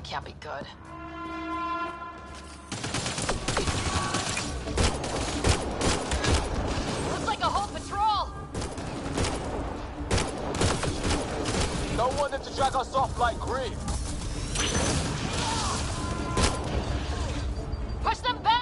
can't be good. Looks like a whole patrol! Don't want them to drag us off like Grief. Push them back!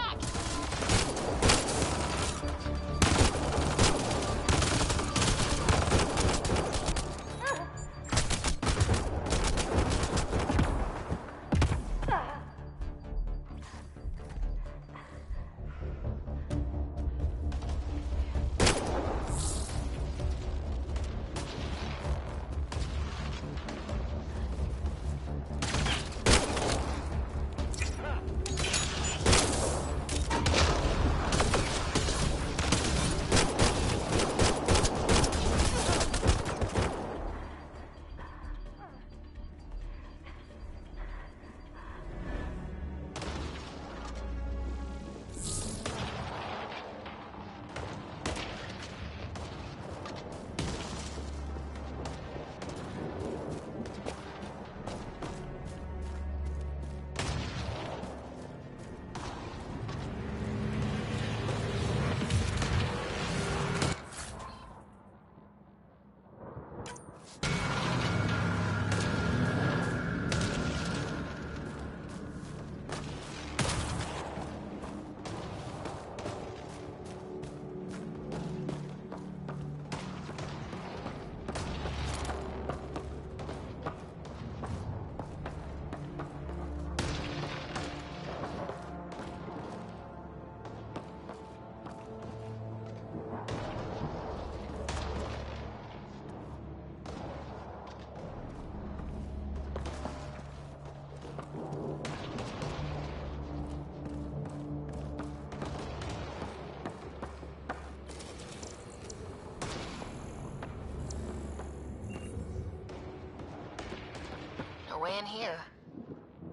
No way in here.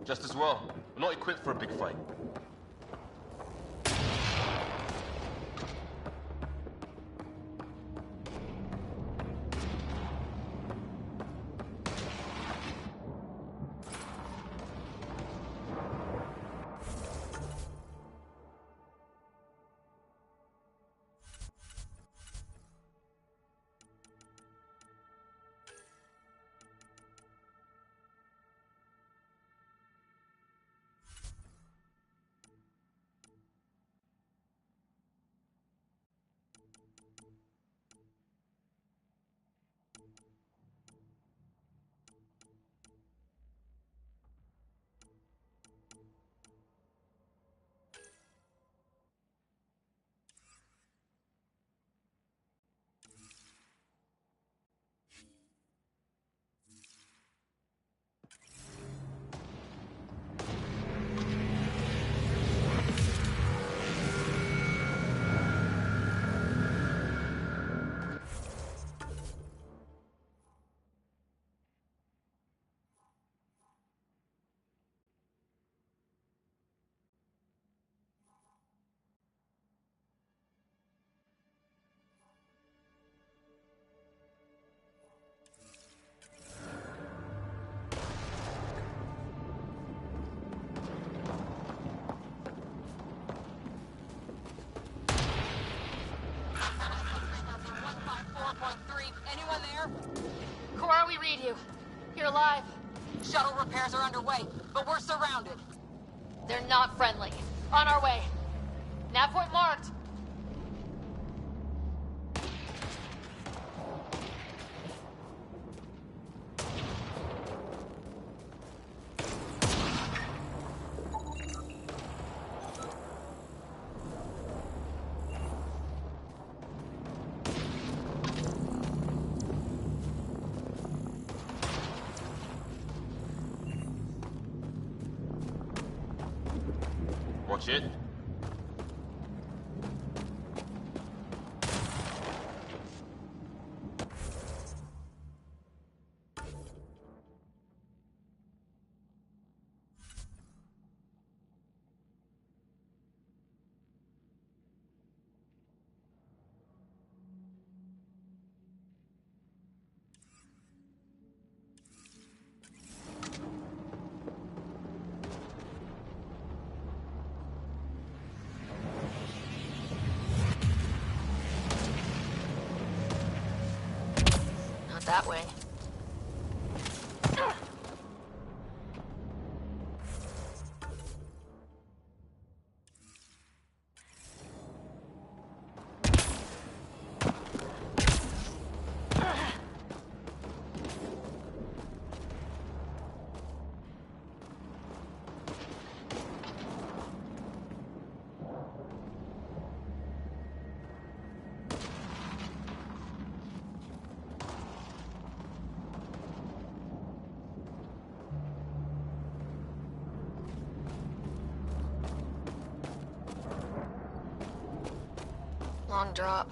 Just as well. We're not equipped for a big fight. Anyone there? Cora, we read you. You're alive. Shuttle repairs are underway, but we're surrounded. They're not friendly. On our way. Nav point marked. Watch it. that way. Long drop.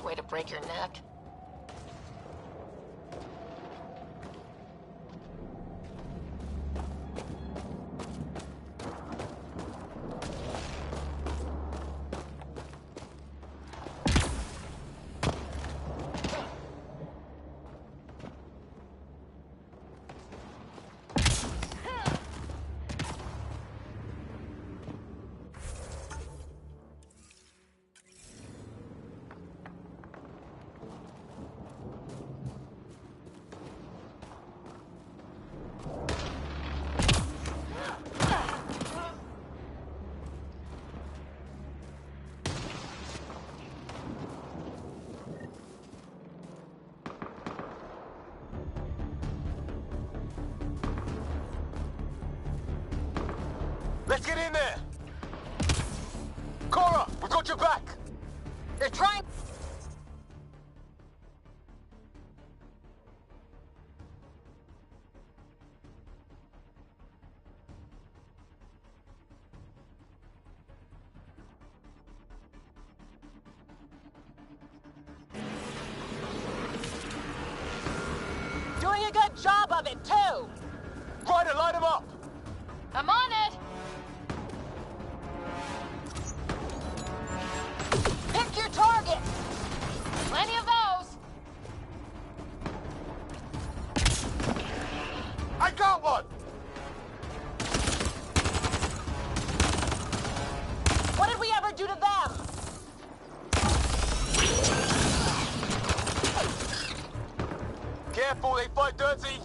Way to break your neck. Let's get in there! Cora, we got your back! They're trying... Doing a good job of it, too! Ryder, line him up! I'm on it! Pick your target! Plenty of those! I got one! What did we ever do to them? Careful, they fight dirty!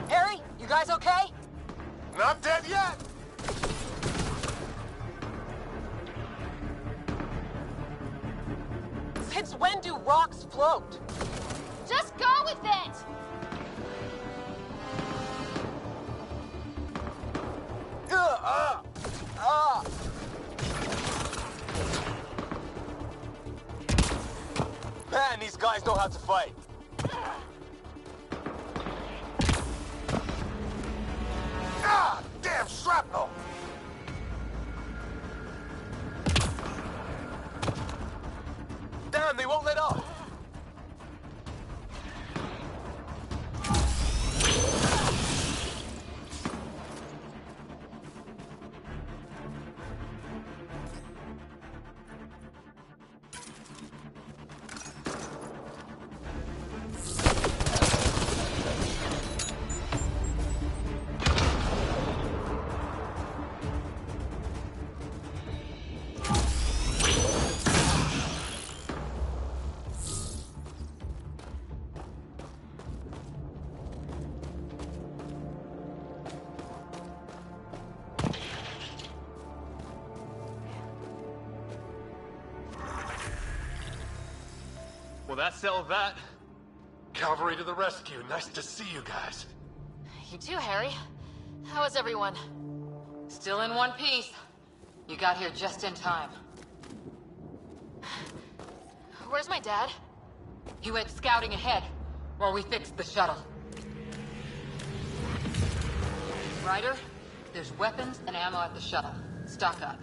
Harry, you guys okay? Not dead yet! Since when do rocks float? Just go with it! Man, these guys know how to fight. Ah! Damn shrapnel! Damn, they won't let up! Well, that settled that. Cavalry to the rescue. Nice to see you guys. You too, Harry. How is everyone? Still in one piece. You got here just in time. Where's my dad? He went scouting ahead while we fixed the shuttle. Ryder, there's weapons and ammo at the shuttle. Stock up.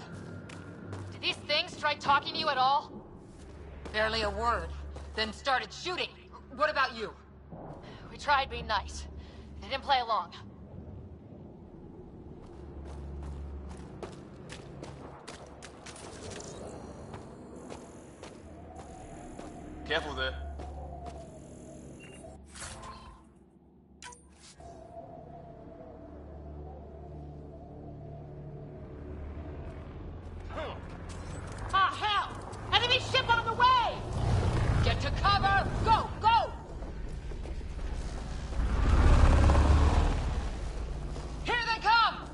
Did these things try talking to you at all? Barely a word, then started shooting. What about you? We tried being nice. They didn't play along. Careful there. Ah, hell! Enemy ship on the way! Get to cover! Go, go! Here they come!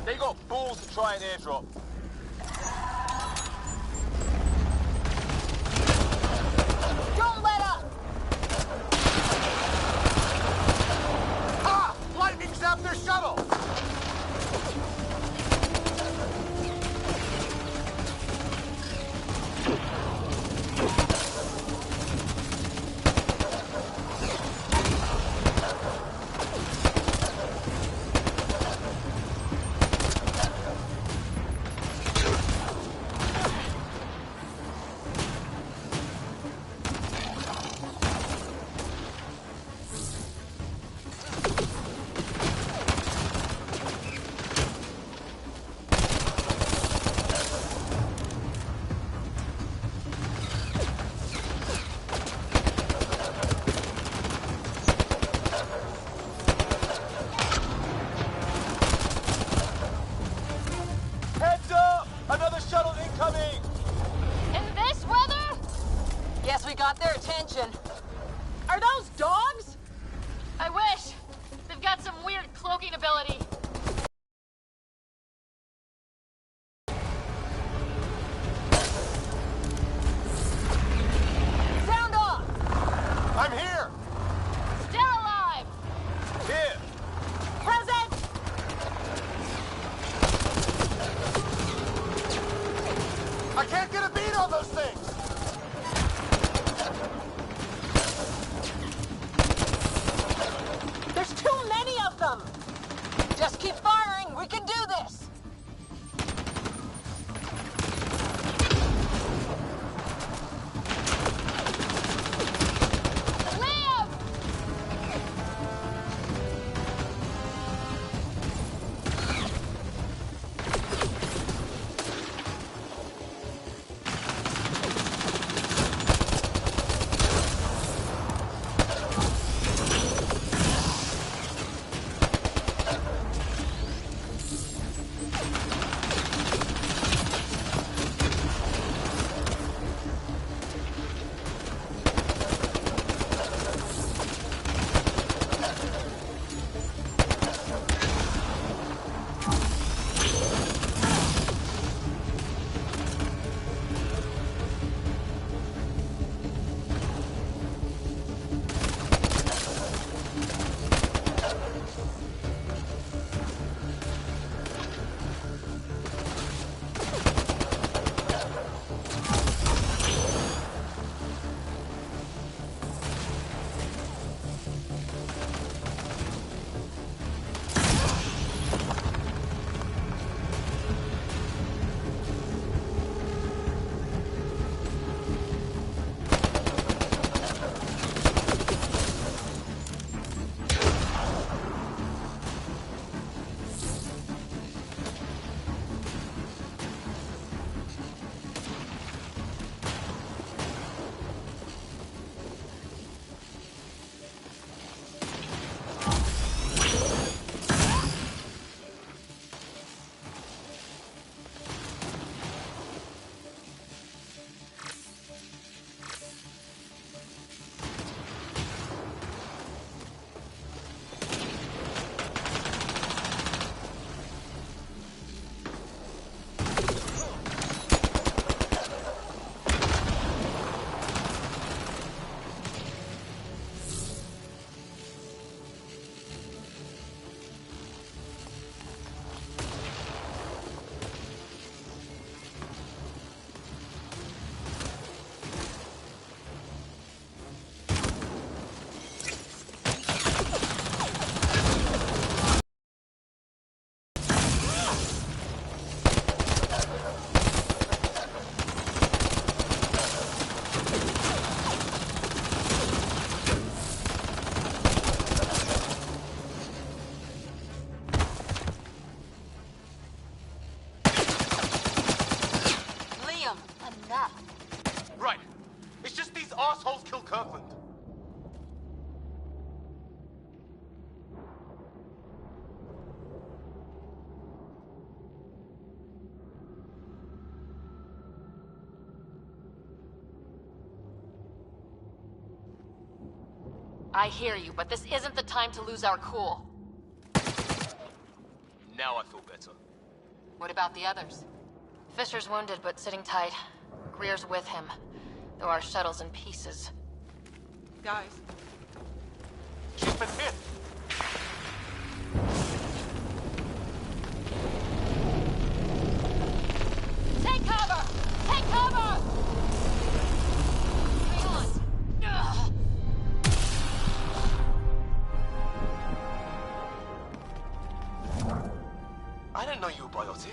They got balls to try an airdrop. Don't let up! Ah! Lightning zapped their shuttle! Heads up! Another shuttle incoming! In this weather? Guess we got their attention. Are those dogs? I wish. They've got some weird cloaking ability. Sound off! I'm here! Still alive! Here! Present! I can't get a beat on those things! There's too many of them! assholes kill Kirkland? I hear you, but this isn't the time to lose our cool. Now I feel better. What about the others? Fisher's wounded, but sitting tight. Greer's with him, though our shuttle's in pieces. Guys, She's been hit! Take cover! Take cover! Hang on! Ugh. I didn't know you were biotic.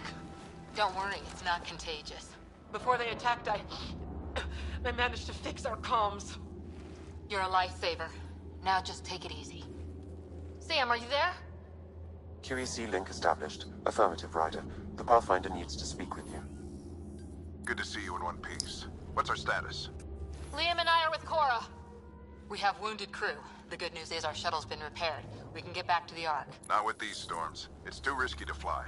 Don't worry, it's not contagious. before they attacked, I managed to fix our comms. You're a lifesaver. Now just take it easy. Sam, are you there? QEC link established. Affirmative, Ryder. The Pathfinder needs to speak with you. Good to see you in one piece. What's our status? Liam and I are with Cora. We have wounded crew. The good news is our shuttle's been repaired. We can get back to the Ark. Not with these storms. It's too risky to fly.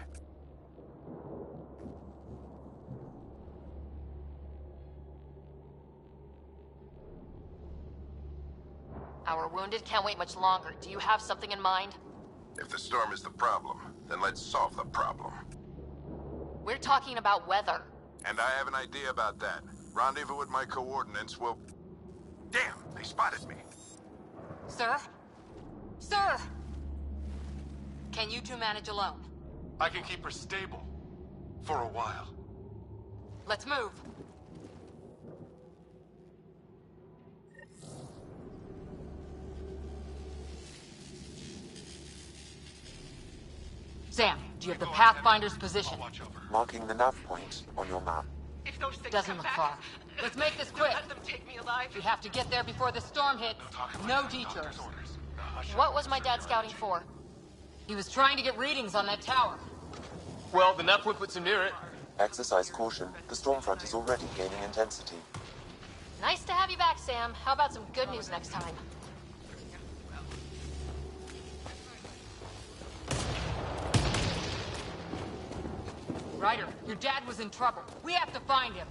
Our wounded can't wait much longer. Do you have something in mind? If the storm is the problem, then let's solve the problem. We're talking about weather. And I have an idea about that. Rendezvous with my coordinates will... Damn, they spotted me. Sir? Sir! Can you two manage alone? I can keep her stable. For a while. Let's move. Sam, do you have the Pathfinder's position? Watch over. Marking the nav point on your map. If those things Doesn't come look back, far. Let's make this don't quick. let them take me alive. We have to get there before the storm hits. No detours. What was my dad scouting for? He was trying to get readings on that tower. Well, the nav point puts him near it. Exercise caution. The storm front is already gaining intensity. Nice to have you back, Sam. How about some good news next time? Ryder, your dad was in trouble. We have to find him.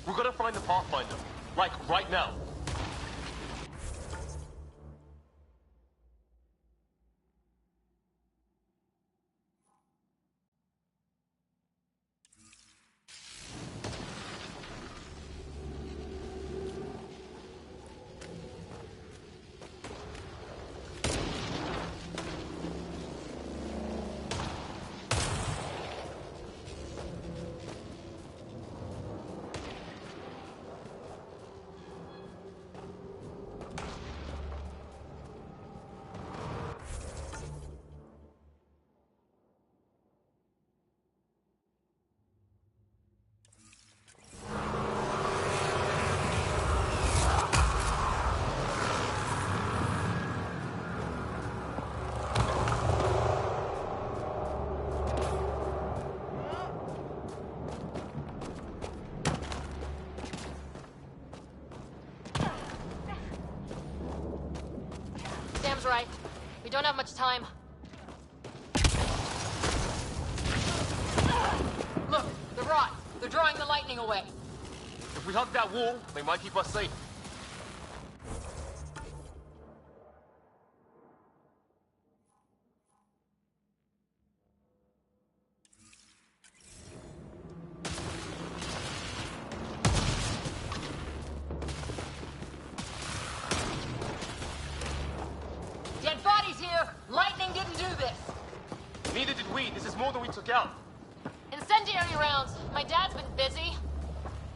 We gotta find the Pathfinder. Like, right now. Sam's right. We don't have much time. Look, the rods. They're drawing the lightning away. If we hug that wall, they might keep us safe. Dead bodies here! Lightning didn't do this! Neither did we. This is more than we took out. Incendiary rounds. My dad's been busy.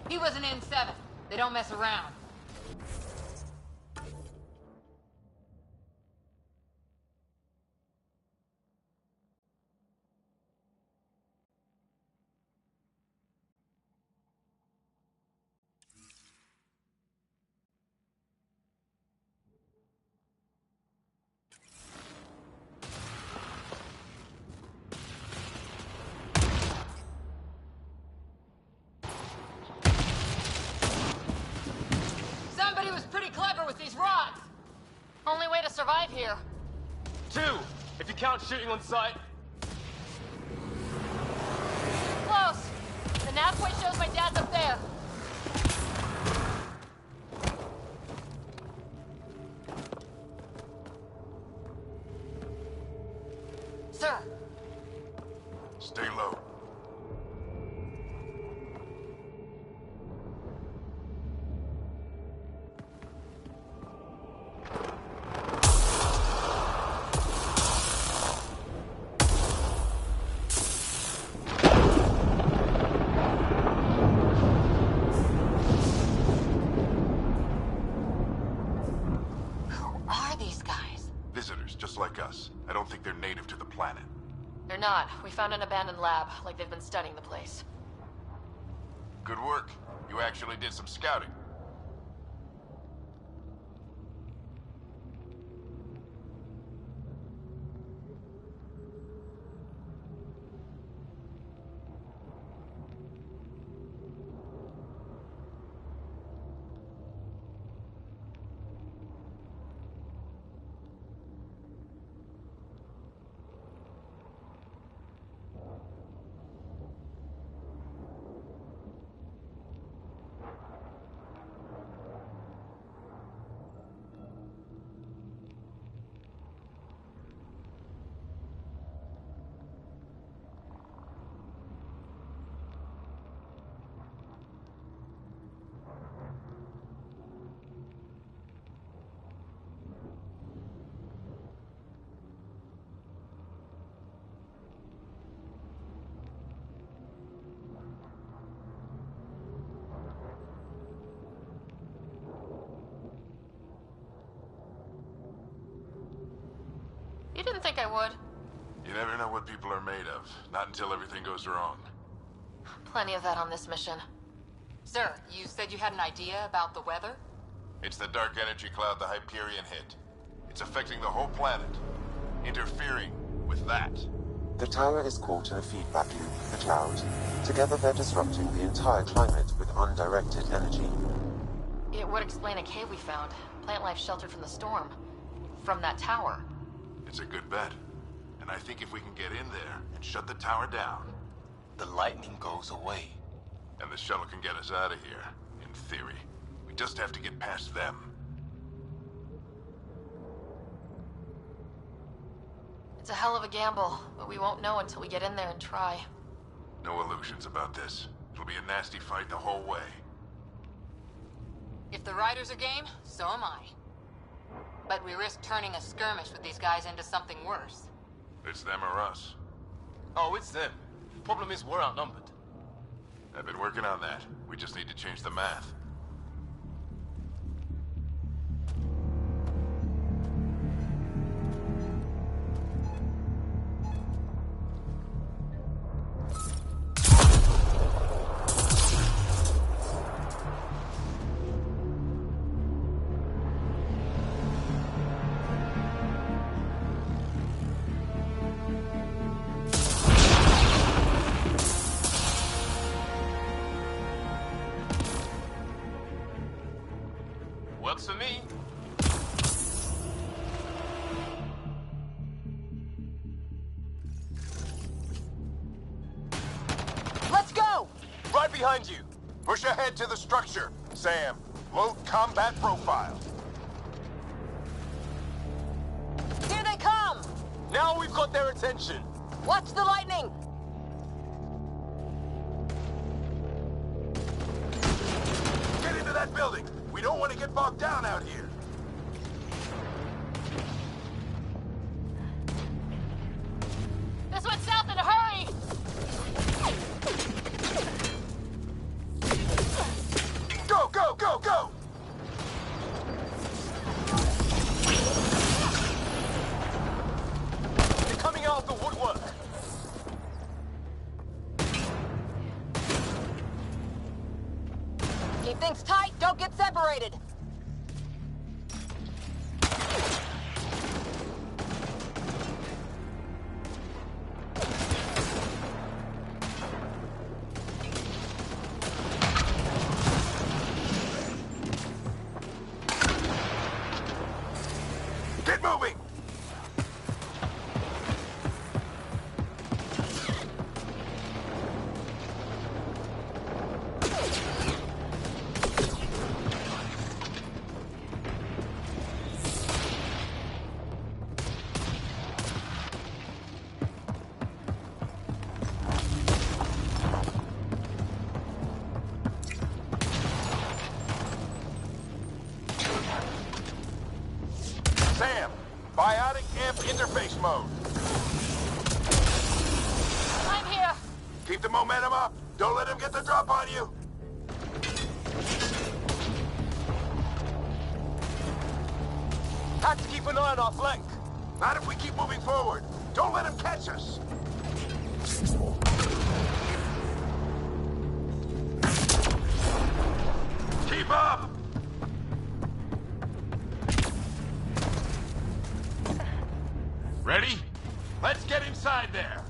He was an N7. They don't mess around. Somebody was pretty clever with these rods! Only way to survive here. 2, if you count shooting on sight. Close. The navway shows my dad's up there. Sir, Stay low. who are these guys? Visitors, just like us. I don't think they're native to the planet. They're not. We found an abandoned lab, like they've been studying the place. Good work. You actually did some scouting. You didn't think I would. You never know what people are made of. Not until everything goes wrong. Plenty of that on this mission. Sir, you said you had an idea about the weather? It's the dark energy cloud the Hyperion hit. It's affecting the whole planet. Interfering with that. The tower is caught in a feedback loop with the cloud. Together they're disrupting the entire climate with undirected energy. It would explain a cave we found. Plant life sheltered from the storm. From that tower. It's a good bet. And I think if we can get in there and shut the tower down... The lightning goes away. And the shuttle can get us out of here, in theory. We just have to get past them. It's a hell of a gamble, but we won't know until we get in there and try. No illusions about this. It'll be a nasty fight the whole way. If the riders are game, so am I. But we risk turning a skirmish with these guys into something worse. It's them or us. Oh, it's them. Problem is, we're outnumbered. I've been working on that. We just need to change the math. Works for me. Let's go! Right behind you. Push ahead to the structure. Sam, load combat profile. Here they come! Now we've got their attention. Watch the lightning! Get into that building. We don't want to get bogged down out here. This one's south in a hurry! Go, go, go, go! They're coming out of the woodwork. Keep things tight, don't get separated! Get moving! Sam, biotic amp interface mode. I'm here! Keep the momentum up. Don't let him get the drop on you. Have to keep an eye on our flank. Not if we keep moving forward. Don't let him catch us. Keep up! Ready? Let's get inside there.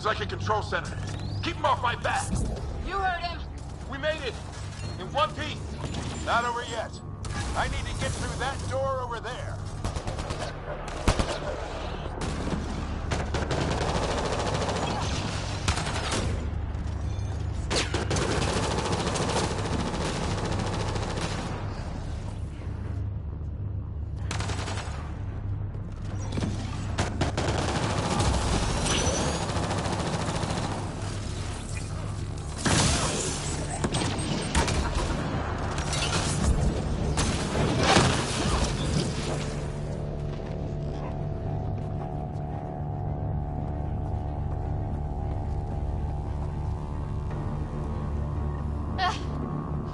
like a control center. Keep him off my back. You heard him. We made it. In one piece. Not over yet. I need to get through that door over there.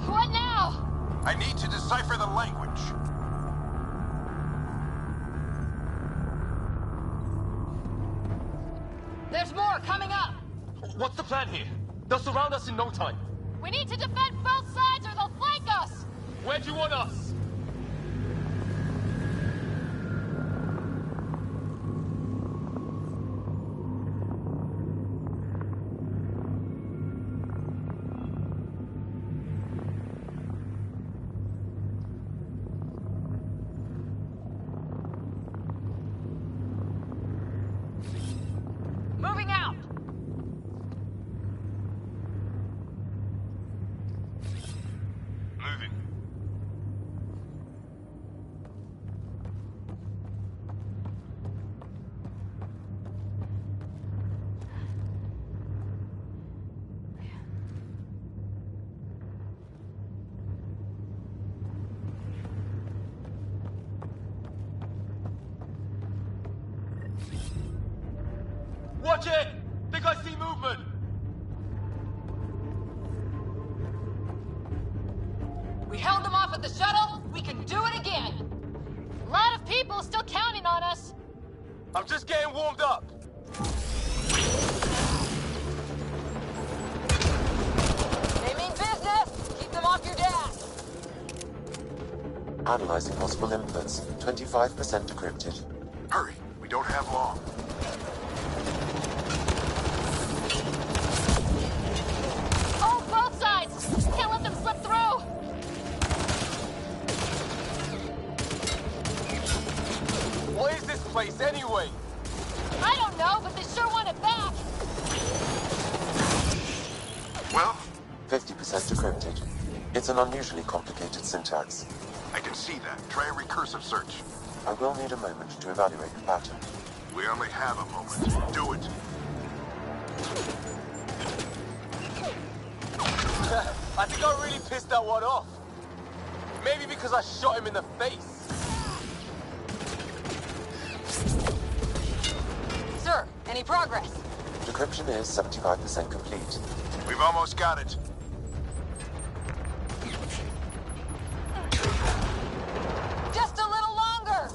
What now? I need to decipher the language. There's more coming up. What's the plan here? They'll surround us in no time. We need to defend both sides or they'll flank us! Where do you want us? Moving out. Moving. Watch it! Think I see movement! We held them off at the shuttle. We can do it again. A lot of people still counting on us. I'm just getting warmed up. They mean business. Keep them off your dash. Analyzing possible inputs. 25% decrypted. Hurry, we don't have long. Oh, both sides! Can't let them slip through! What is this place anyway? I don't know, but they sure want it back! Well, 50% decrypted. It's an unusually complicated syntax. I can see that. Try a recursive search. I will need a moment to evaluate the pattern. We only have a moment. Do it. I think I really pissed that one off. Maybe because I shot him in the face. Sir, any progress? Decryption is 75% complete. We've almost got it. Just a little longer.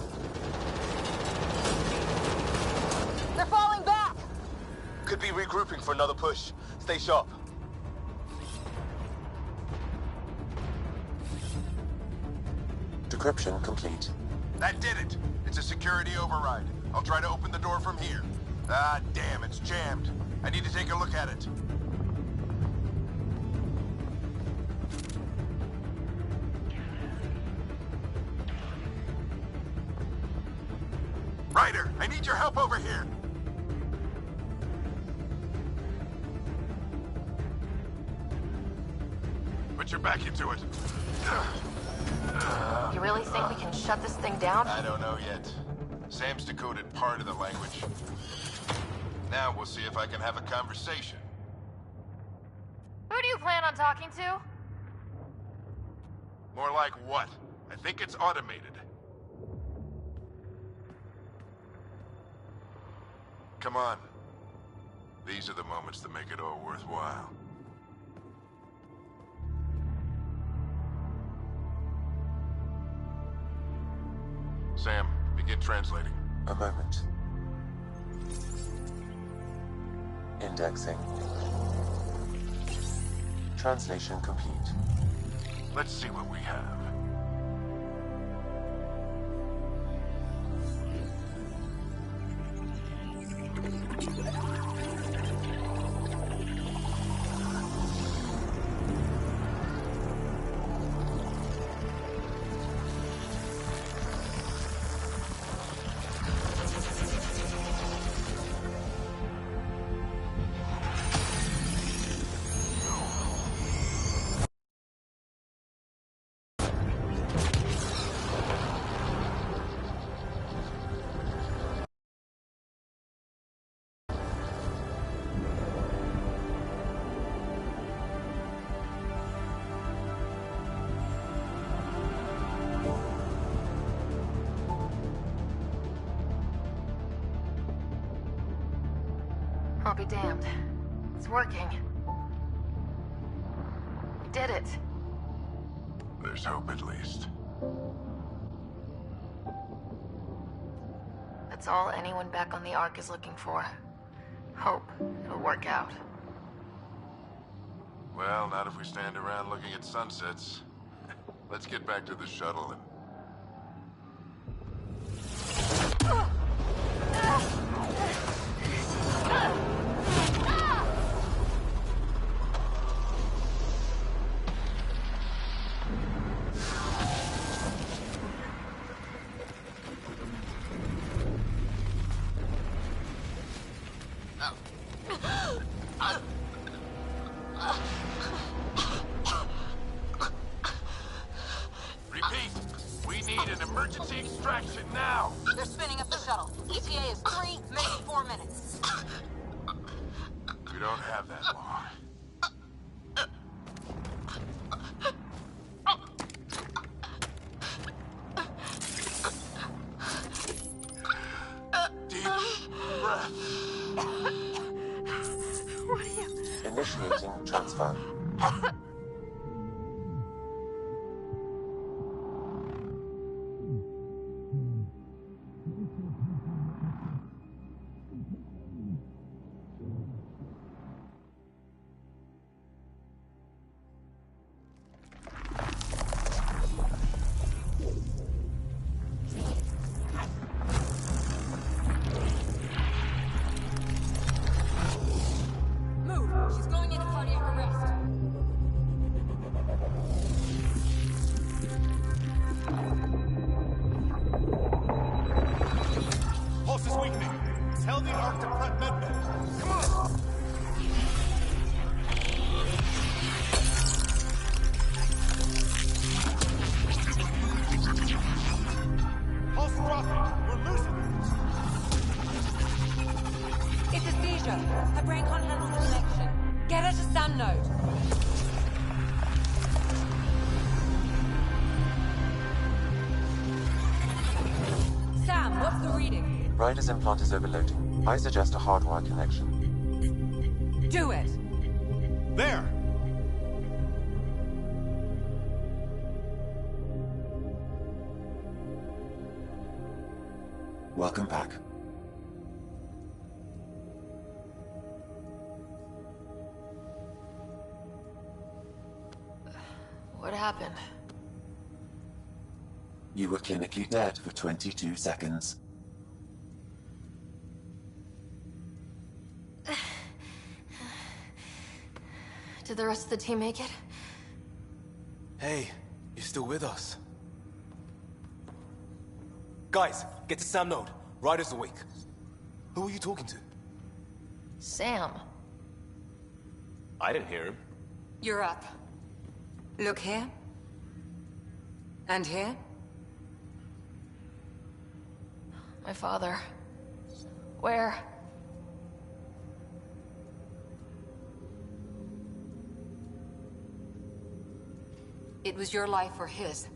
They're falling back. Could be regrouping for another push. Stay sharp. Decryption complete. That did it. It's a security override. I'll try to open the door from here. Ah, damn, it's jammed. I need to take a look at it. Ryder, I need your help over here. Put your back into it. You really think we can shut this thing down? I don't know yet. Sam's decoded part of the language. Now we'll see if I can have a conversation. Who do you plan on talking to? More like what? I think it's automated. Come on. These are the moments that make it all worthwhile. Sam, begin translating. A moment. Indexing. Translation complete. Let's see what we have. I'll be damned. It's working. We did it. There's hope at least. That's all anyone back on the Ark is looking for. Hope it'll work out. Well, not if we stand around looking at sunsets. Let's get back to the shuttle and... Repeat, we need an emergency extraction now! They're spinning up the shuttle. ETA is 3, maybe 4 minutes. We don't have that long. Deep breath. Initiating transfer. Move! She's going into cardiac arrest. Pulse is weakening. Tell the Ark to prep medbay. Come on! Pulse dropping. We're losing it. It's a seizure. Her brain can't handle the connection. Get her to Sam node. Sam, what's the reading? Ryder's implant is overloading. I suggest a hardwire connection. Do it. There! Welcome back. What happened? You were clinically dead for 22 seconds. Did the rest of the team make it? Hey, you're still with us. Guys, get to Sam node. Ryder's awake. Who are you talking to? Sam. I didn't hear him. You're up. Look here. And here. My father. Where? It was your life or his,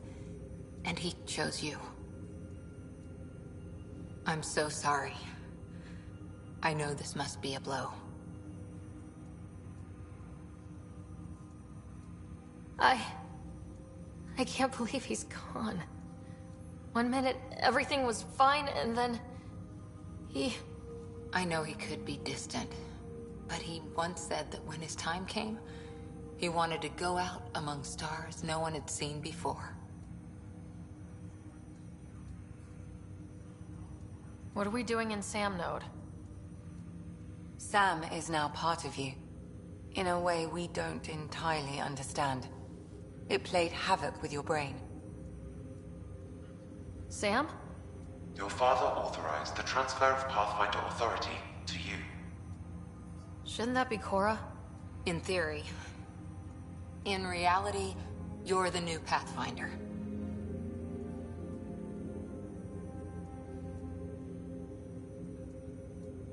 and he chose you. I'm so sorry. I know this must be a blow. I can't believe he's gone. 1 minute, everything was fine, and then... I know he could be distant, but he once said that when his time came, he wanted to go out among stars no one had seen before. What are we doing in Sam node? Sam is now part of you. In a way we don't entirely understand. It played havoc with your brain. Sam? Your father authorized the transfer of Pathfinder authority to you. Shouldn't that be Cora? In theory. In reality, you're the new Pathfinder.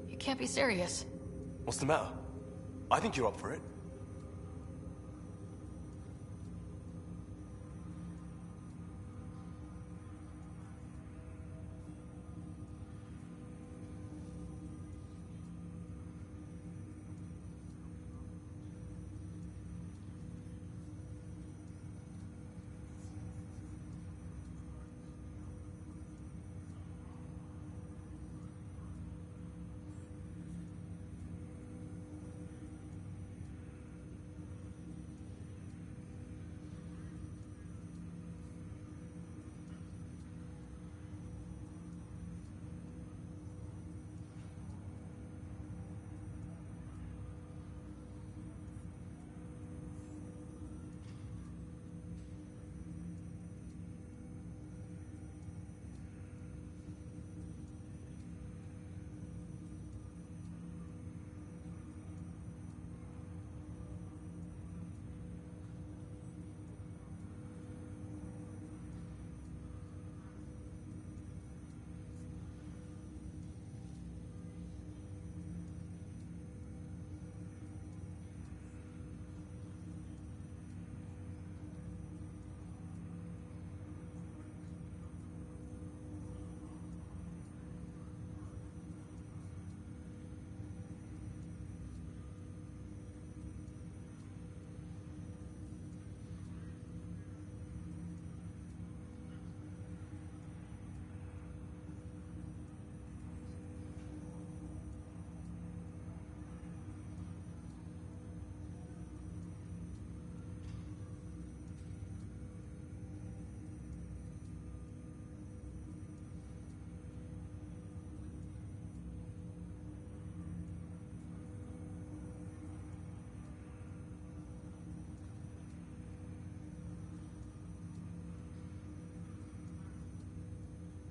You can't be serious. What's the matter? I think you're up for it.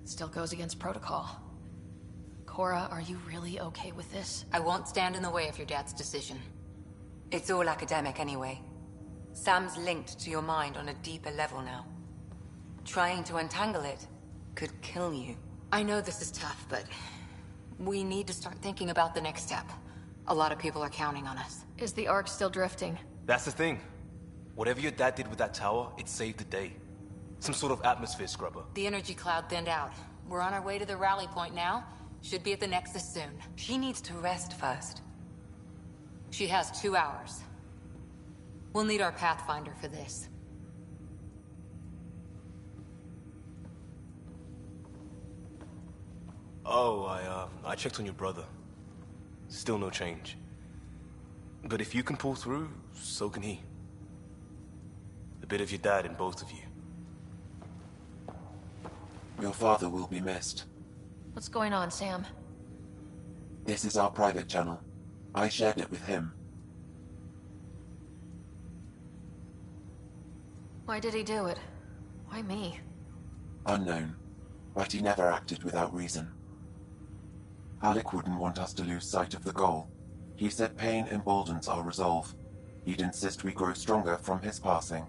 Still goes against protocol. Cora, are you really okay with this? I won't stand in the way of your dad's decision. It's all academic anyway. Sam's linked to your mind on a deeper level now. Trying to untangle it could kill you. I know this is tough, but we need to start thinking about the next step. A lot of people are counting on us. Is the Ark still drifting? That's the thing. Whatever your dad did with that tower, it saved the day. Some sort of atmosphere scrubber. The energy cloud thinned out. We're on our way to the rally point now. Should be at the Nexus soon. She needs to rest first. She has 2 hours. We'll need our Pathfinder for this. Oh, I checked on your brother. Still no change. But if you can pull through, so can he. A bit of your dad in both of you. Your father will be missed. What's going on, Sam? This is our private channel. I shared it with him. Why did he do it? Why me? Unknown, but he never acted without reason. Alec wouldn't want us to lose sight of the goal. He said pain emboldens our resolve. He'd insist we grow stronger from his passing.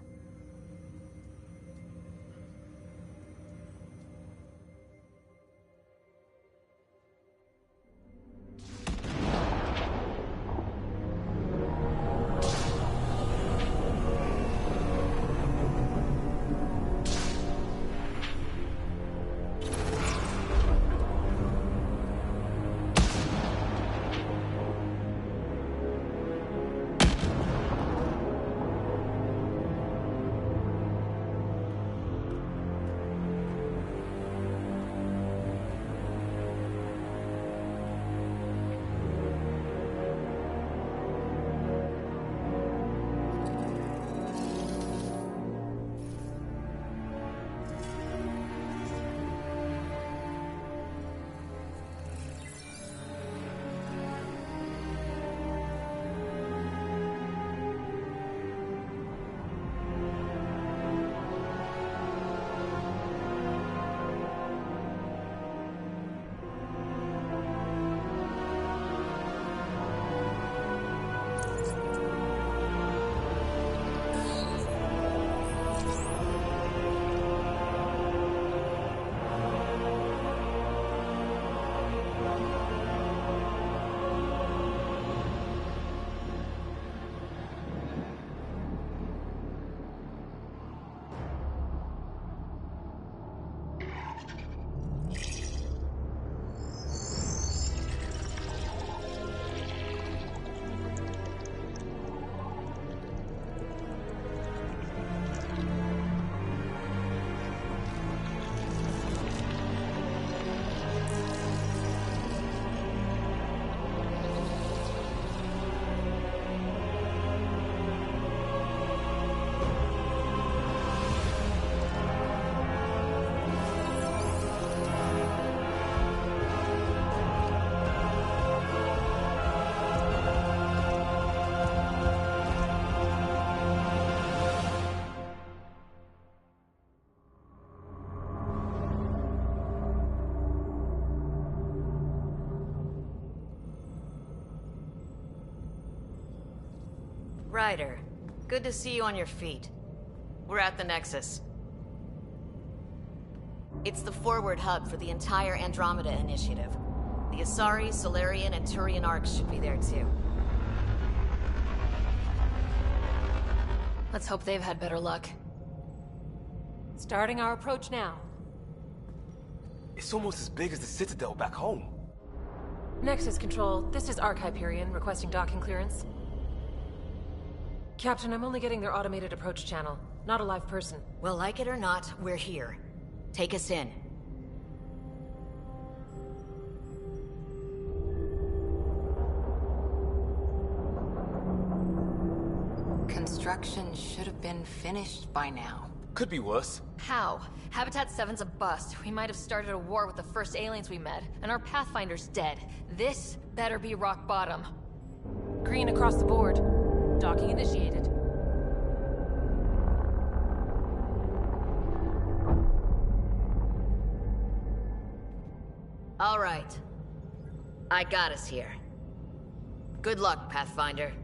Ryder, good to see you on your feet. We're at the Nexus. It's the forward hub for the entire Andromeda initiative. The Asari, Solarian, and Turian arcs should be there too. Let's hope they've had better luck. Starting our approach now. It's almost as big as the Citadel back home. Nexus Control, this is Arc Hyperion requesting docking clearance. Captain, I'm only getting their automated approach channel, not a live person. Well, like it or not, we're here. Take us in. Construction should have been finished by now. Could be worse. How? Habitat 7's a bust. We might have started a war with the first aliens we met, and our Pathfinder's dead. This better be rock bottom. Green across the board. Docking initiated. All right. I got us here. Good luck, Pathfinder.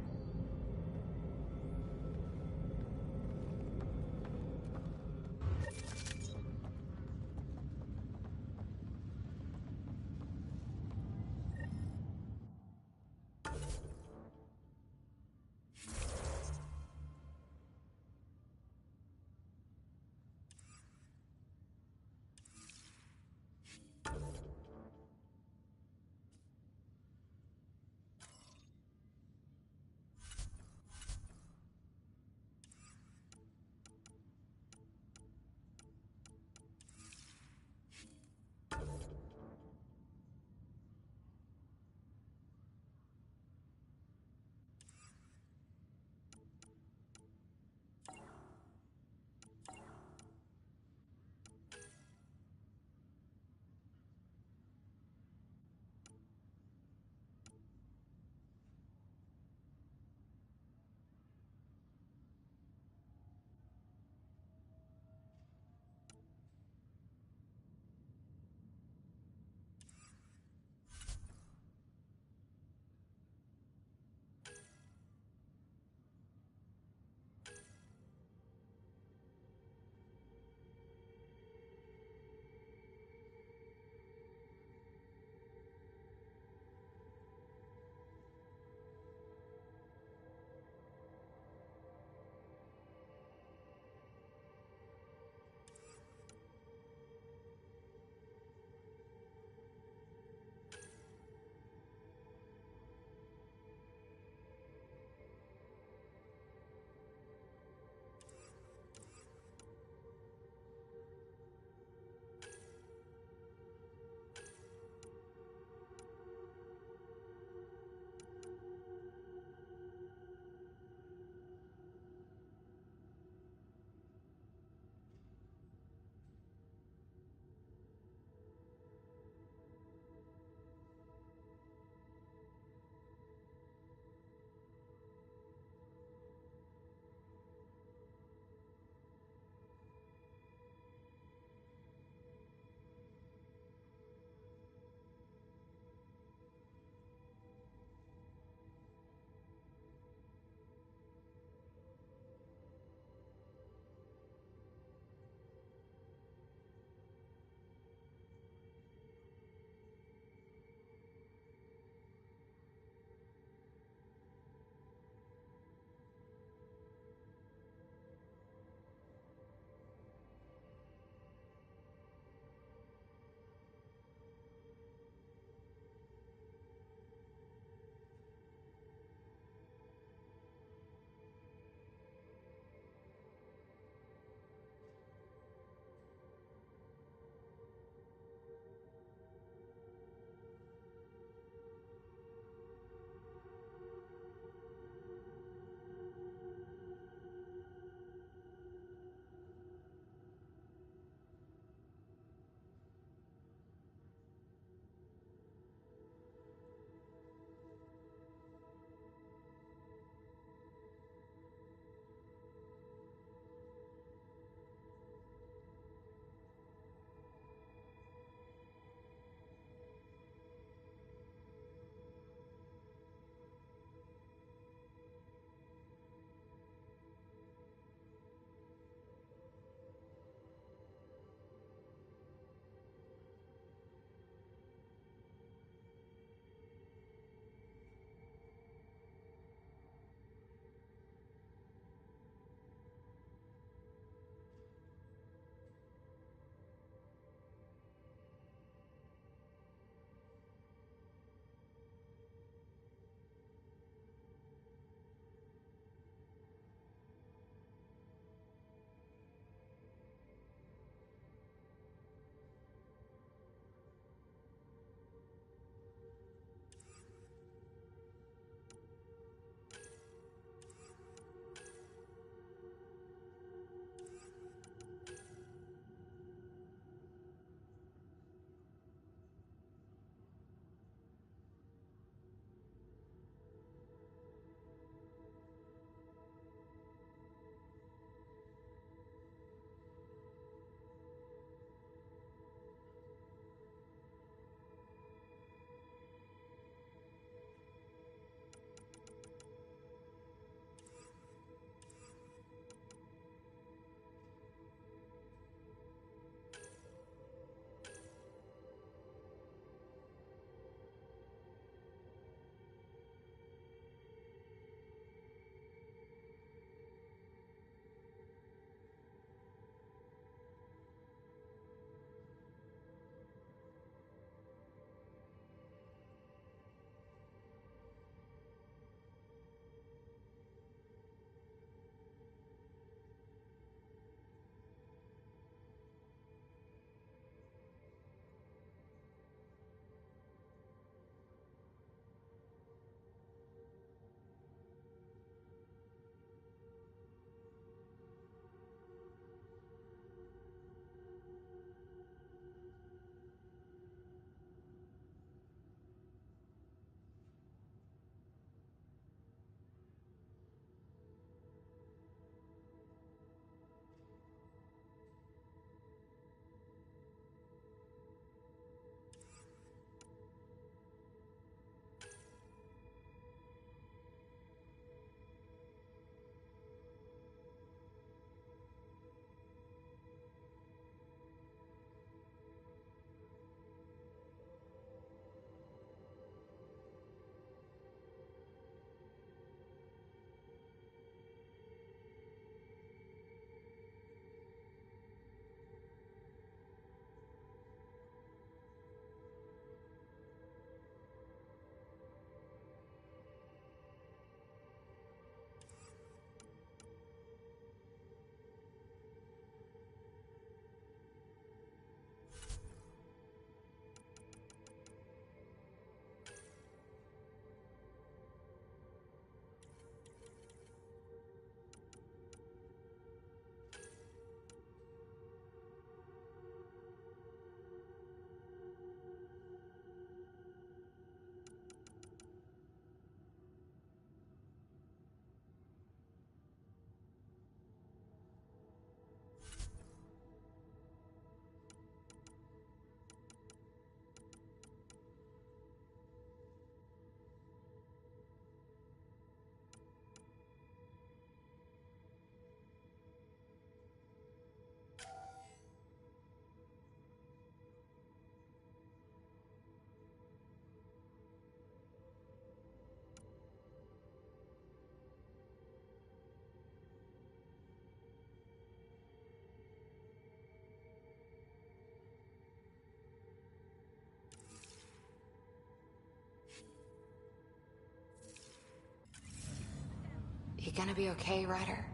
You gonna be okay, Ryder?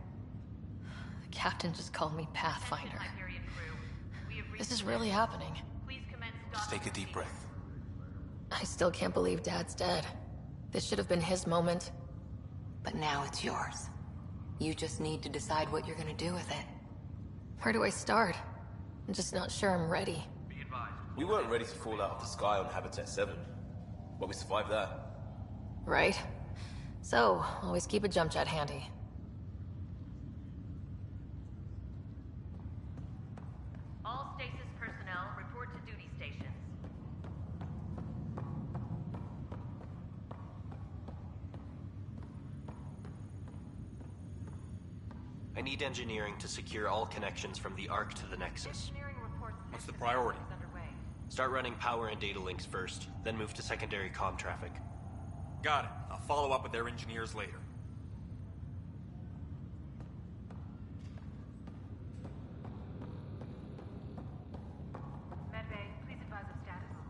The captain just called me Pathfinder. This is really happening. Just take a deep breath. I still can't believe Dad's dead. This should have been his moment. But now it's yours. You just need to decide what you're gonna do with it. Where do I start? I'm just not sure I'm ready. We weren't ready to fall out of the sky on Habitat 7, but we survived that. Right? So, always keep a jump jet handy. All stasis personnel report to duty stations. I need engineering to secure all connections from the Ark to the Nexus. What's the priority? Start running power and data links first, then move to secondary comm traffic. Got it. I'll follow up with their engineers later. Medbay, please advise of status.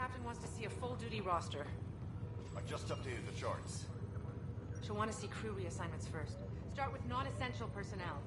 Captain wants to see a full-duty roster. I just updated the charts. She'll want to see crew reassignments first. Start with non-essential personnel.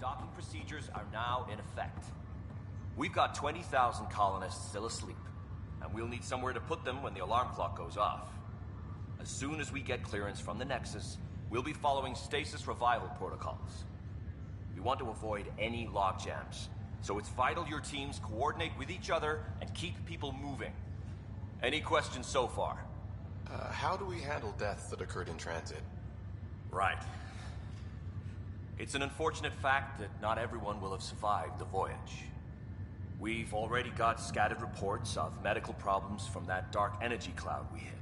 Docking procedures are now in effect. We've got 20,000 colonists still asleep, and we'll need somewhere to put them when the alarm clock goes off. As soon as we get clearance from the Nexus, we'll be following stasis revival protocols. We want to avoid any logjams, so it's vital your teams coordinate with each other and keep people moving. Any questions so far? How do we handle deaths that occurred in transit? Right. It's an unfortunate fact that not everyone will have survived the voyage. We've already got scattered reports of medical problems from that dark energy cloud we hit.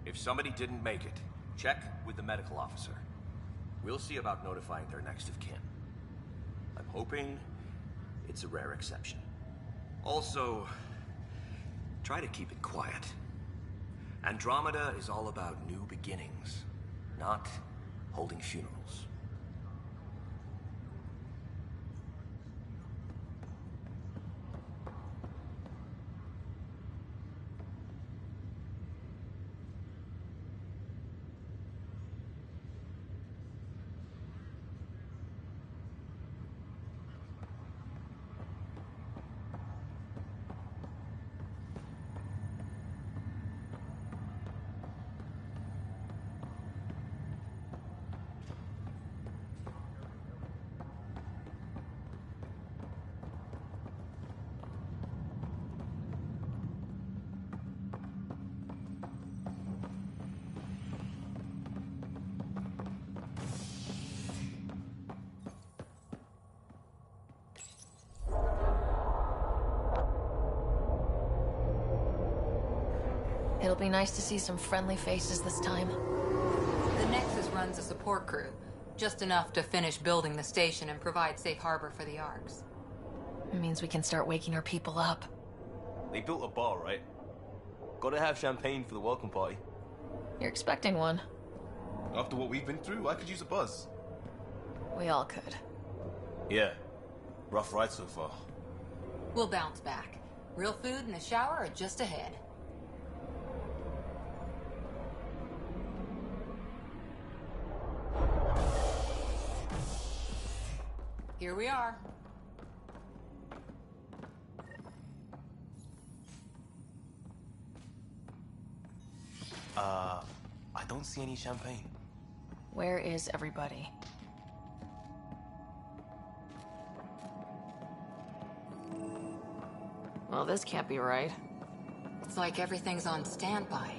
If somebody didn't make it, check with the medical officer. We'll see about notifying their next of kin. I'm hoping it's a rare exception. Also, try to keep it quiet. Andromeda is all about new beginnings, not holding funerals. It'll be nice to see some friendly faces this time. The Nexus runs a support crew, just enough to finish building the station and provide safe harbor for the Arks. It means we can start waking our people up. They built a bar, right? Gotta have champagne for the welcome party. You're expecting one. After what we've been through, I could use a buzz. We all could. Yeah. Rough ride so far. We'll bounce back. Real food and a shower are just ahead. Here we are. I don't see any champagne. Where is everybody? Well, this can't be right. It's like everything's on standby.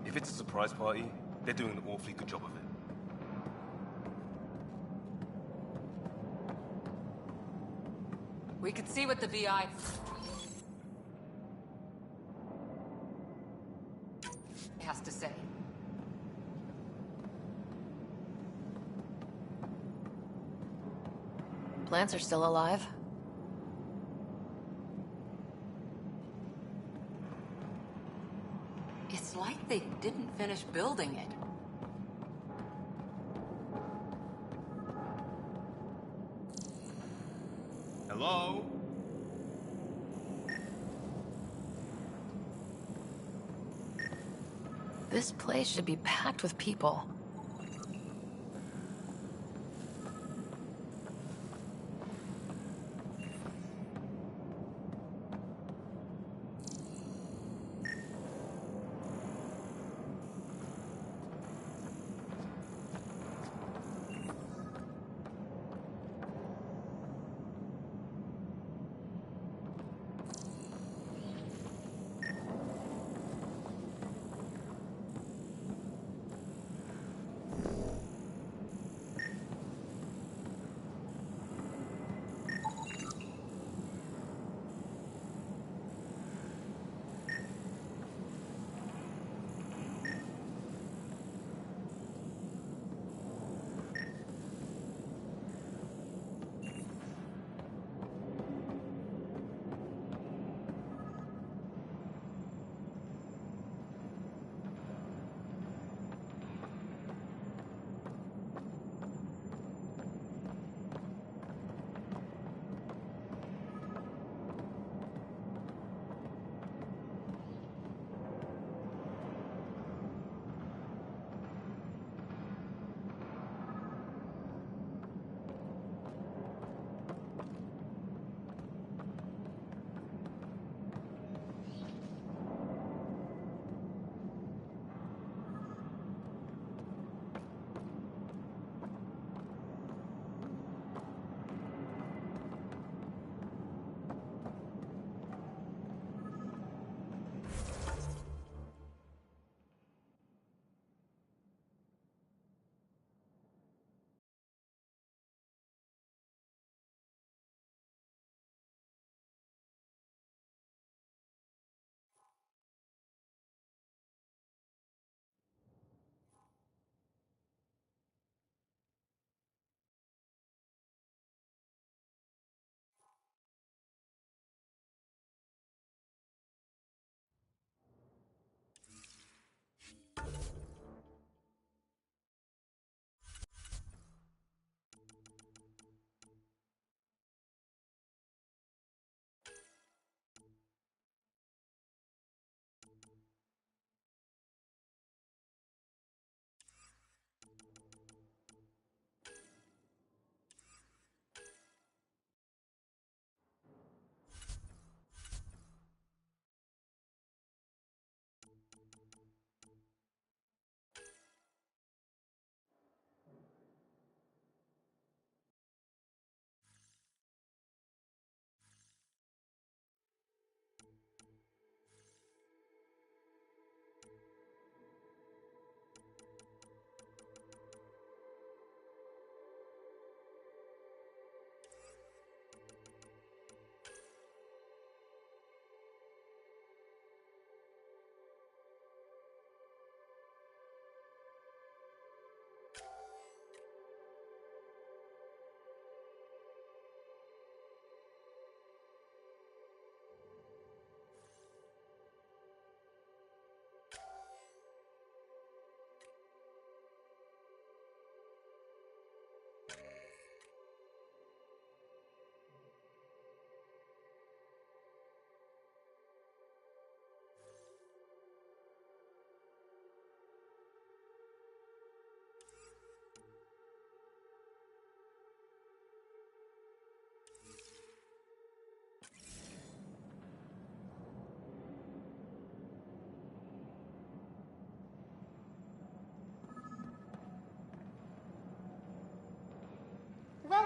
If it's a surprise party, they're doing an awfully good job of it. We could see what the VI... has to say. Plants are still alive. It's like they didn't finish building it. Hello? This place should be packed with people.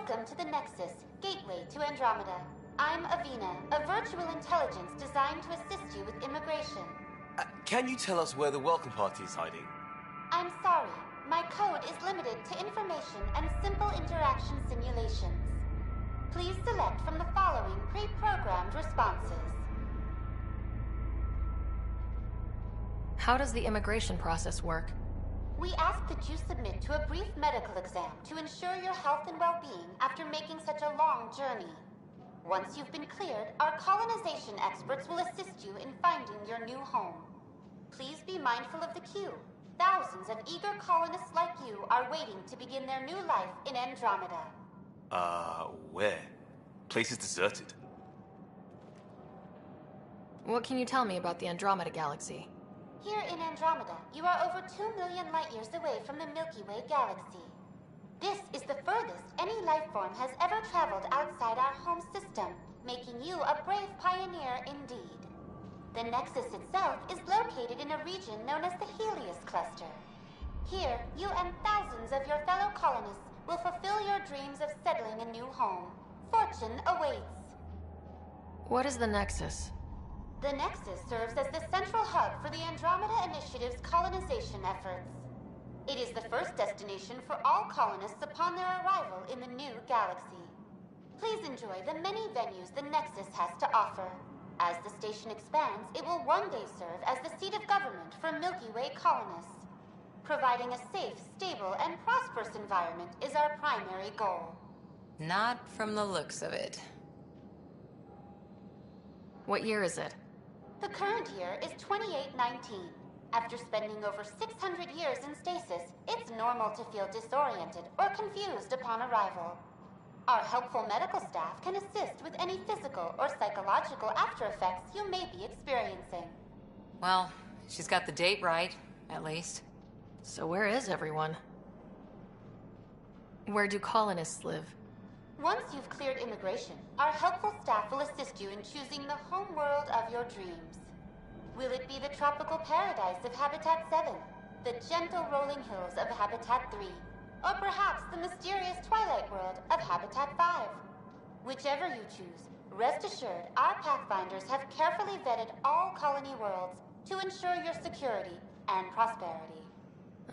Welcome to the Nexus, gateway to Andromeda. I'm Avina, a virtual intelligence designed to assist you with immigration. Can you tell us where the welcome party is hiding? I'm sorry. My code is limited to information and simple interaction simulations. Please select from the following pre-programmed responses. How does the immigration process work? We ask that you submit to a brief medical exam to ensure your health and well-being after making such a long journey. Once you've been cleared, our colonization experts will assist you in finding your new home. Please be mindful of the queue. Thousands of eager colonists like you are waiting to begin their new life in Andromeda. Where? Place is deserted. What can you tell me about the Andromeda galaxy? Here in Andromeda, you are over 2 million light-years away from the Milky Way galaxy. This is the furthest any life form has ever traveled outside our home system, making you a brave pioneer indeed. The Nexus itself is located in a region known as the Helios Cluster. Here, you and thousands of your fellow colonists will fulfill your dreams of settling a new home. Fortune awaits. What is the Nexus? The Nexus serves as the central hub for the Andromeda Initiative's colonization efforts. It is the first destination for all colonists upon their arrival in the new galaxy. Please enjoy the many venues the Nexus has to offer. As the station expands, it will one day serve as the seat of government for Milky Way colonists. Providing a safe, stable, and prosperous environment is our primary goal. Not from the looks of it. What year is it? The current year is 2819. After spending over 600 years in stasis, it's normal to feel disoriented or confused upon arrival. Our helpful medical staff can assist with any physical or psychological after-effects you may be experiencing. Well, she's got the date right, at least. So where is everyone? Where do colonists live? Once you've cleared immigration, our helpful staff will assist you in choosing the home world of your dreams. Will it be the tropical paradise of Habitat 7, the gentle rolling hills of Habitat 3, or perhaps the mysterious twilight world of Habitat 5? Whichever you choose, rest assured our Pathfinders have carefully vetted all colony worlds to ensure your security and prosperity.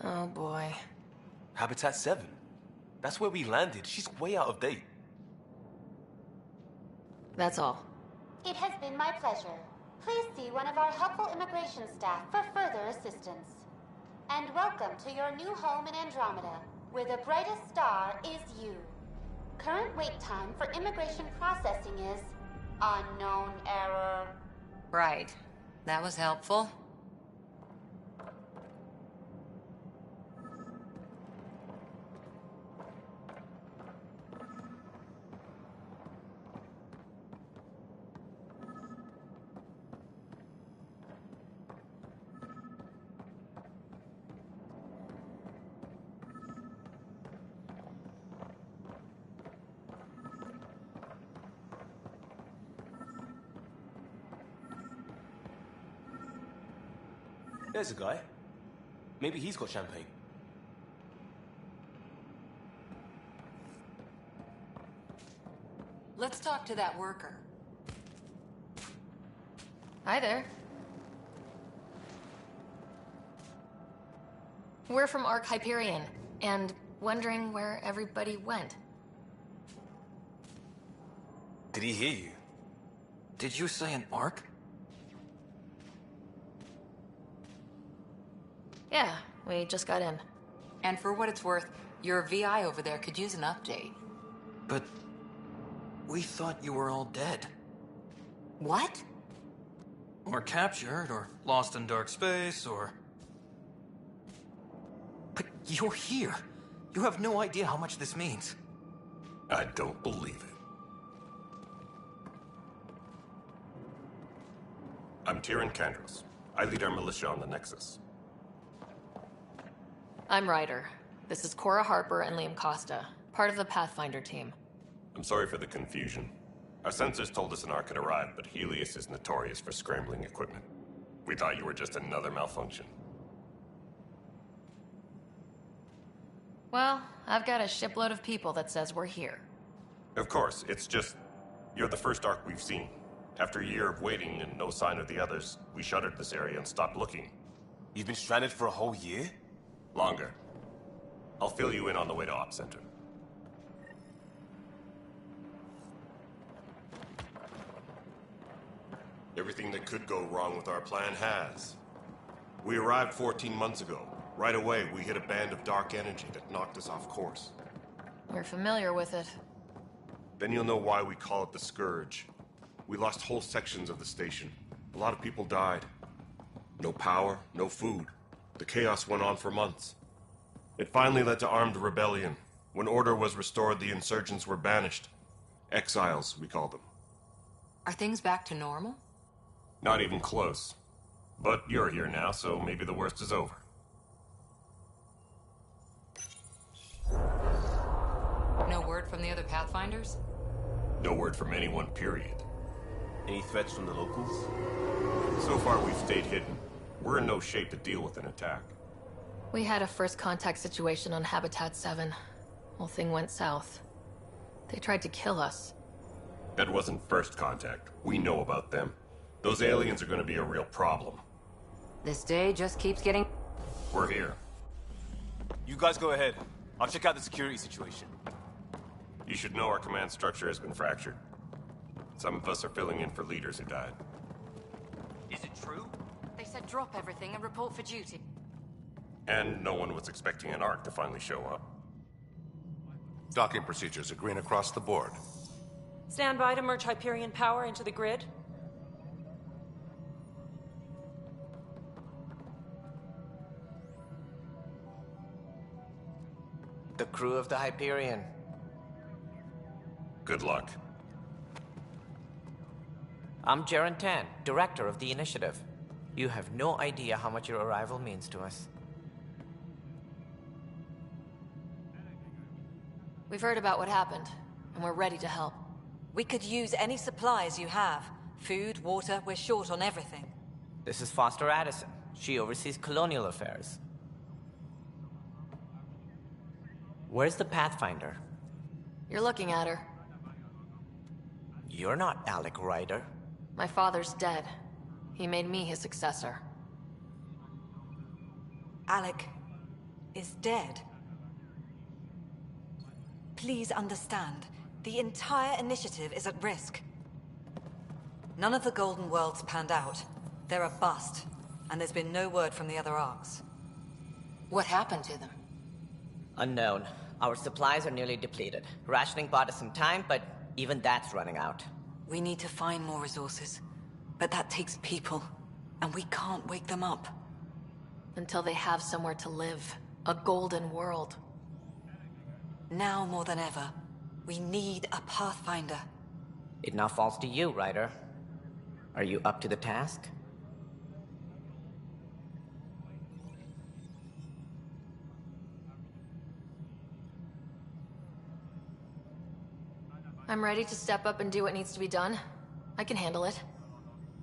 Oh boy. Habitat 7? That's where we landed. She's way out of date. That's all. It has been my pleasure. Please see one of our helpful immigration staff for further assistance. And welcome to your new home in Andromeda, where the brightest star is you. Current wait time for immigration processing is unknown error. Right. That was helpful. There's a guy. Maybe he's got champagne. Let's talk to that worker. Hi there. We're from Ark Hyperion, and wondering where everybody went. Did he hear you? Did you say an arc? Yeah, we just got in. And for what it's worth, your VI over there could use an update. But we thought you were all dead. What? Or captured, or lost in dark space, or... But you're here. You have no idea how much this means. I don't believe it. I'm Tyrion Kandros. I lead our militia on the Nexus. I'm Ryder. This is Cora Harper and Liam Costa, part of the Pathfinder team. I'm sorry for the confusion. Our sensors told us an Ark had arrived, but Helios is notorious for scrambling equipment. We thought you were just another malfunction. Well, I've got a shipload of people that says we're here. Of course, it's just... You're the first Ark we've seen. After a year of waiting and no sign of the others, we shuttered this area and stopped looking. You've been stranded for a whole year? Longer. I'll fill you in on the way to Op Center. Everything that could go wrong with our plan has. We arrived 14 months ago. Right away, we hit a band of dark energy that knocked us off course. We're familiar with it. Then you'll know why we call it the Scourge. We lost whole sections of the station. A lot of people died. No power, no food. The chaos went on for months. It finally led to armed rebellion. When order was restored, the insurgents were banished. Exiles, we call them. Are things back to normal? Not even close. But you're here now, so maybe the worst is over. No word from the other Pathfinders? No word from anyone, period. Any threats from the locals? So far, we've stayed hidden. We're in no shape to deal with an attack. We had a first contact situation on Habitat 7. Whole thing went south. They tried to kill us. That wasn't first contact. We know about them. Those aliens are gonna be a real problem. This day just keeps getting... We're here. You guys go ahead. I'll check out the security situation. You should know our command structure has been fractured. Some of us are filling in for leaders who died. Is it true? They said drop everything and report for duty. And no one was expecting an Ark to finally show up. Docking procedures are green across the board. Stand by to merge Hyperion power into the grid. The crew of the Hyperion. Good luck. I'm Jaren Tan, director of the initiative. You have no idea how much your arrival means to us. We've heard about what happened, and we're ready to help. We could use any supplies you have. Food, water, we're short on everything. This is Foster Addison. She oversees colonial affairs. Where's the Pathfinder? You're looking at her. You're not Alec Ryder. My father's dead. He made me his successor. Alec is dead. Please understand, the entire initiative is at risk. None of the Golden Worlds panned out. They're a bust, and there's been no word from the other Arks. What happened to them? Unknown. Our supplies are nearly depleted. Rationing bought us some time, but even that's running out. We need to find more resources, but that takes people, and we can't wake them up. Until they have somewhere to live. A golden world. Now more than ever, we need a Pathfinder. It now falls to you, Ryder. Are you up to the task? I'm ready to step up and do what needs to be done. I can handle it.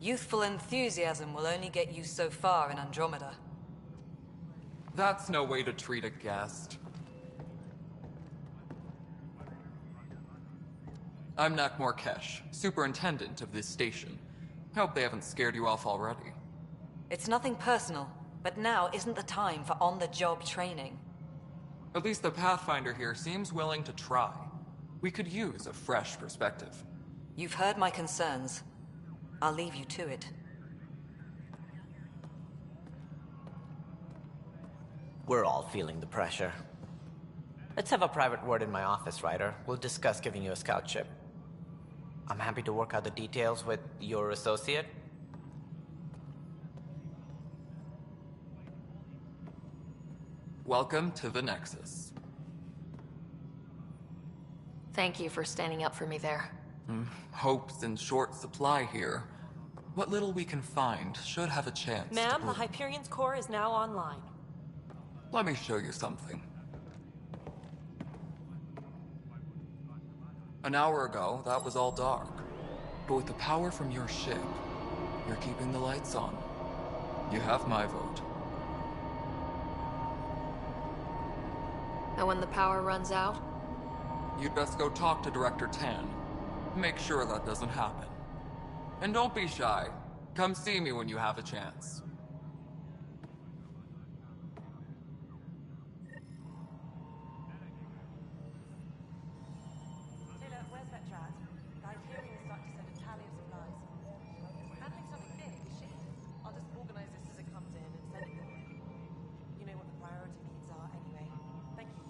Youthful enthusiasm will only get you so far in Andromeda. That's no way to treat a guest. I'm Nakmor Kesh, superintendent of this station. Hope they haven't scared you off already. It's nothing personal, but now isn't the time for on-the-job training. At least the Pathfinder here seems willing to try. We could use a fresh perspective. You've heard my concerns. I'll leave you to it. We're all feeling the pressure. Let's have a private word in my office, Ryder. We'll discuss giving you a scout ship. I'm happy to work out the details with your associate. Welcome to the Nexus. Thank you for standing up for me there. Hope's in short supply here. What little we can find should have a chance. Ma'am, the Hyperion's core is now online. Let me show you something. An hour ago, that was all dark. But with the power from your ship, you're keeping the lights on. You have my vote. And when the power runs out? you'd best go talk to Director Tan. Make sure that doesn't happen. And don't be shy. Come see me when you have a chance. Taylor, where's that Jazz? The Hyperion is starting to send a tally of supplies. Handling something big is shit. I'll just organize this as it comes in and send it your way. You know what the priority needs are anyway. Thank you.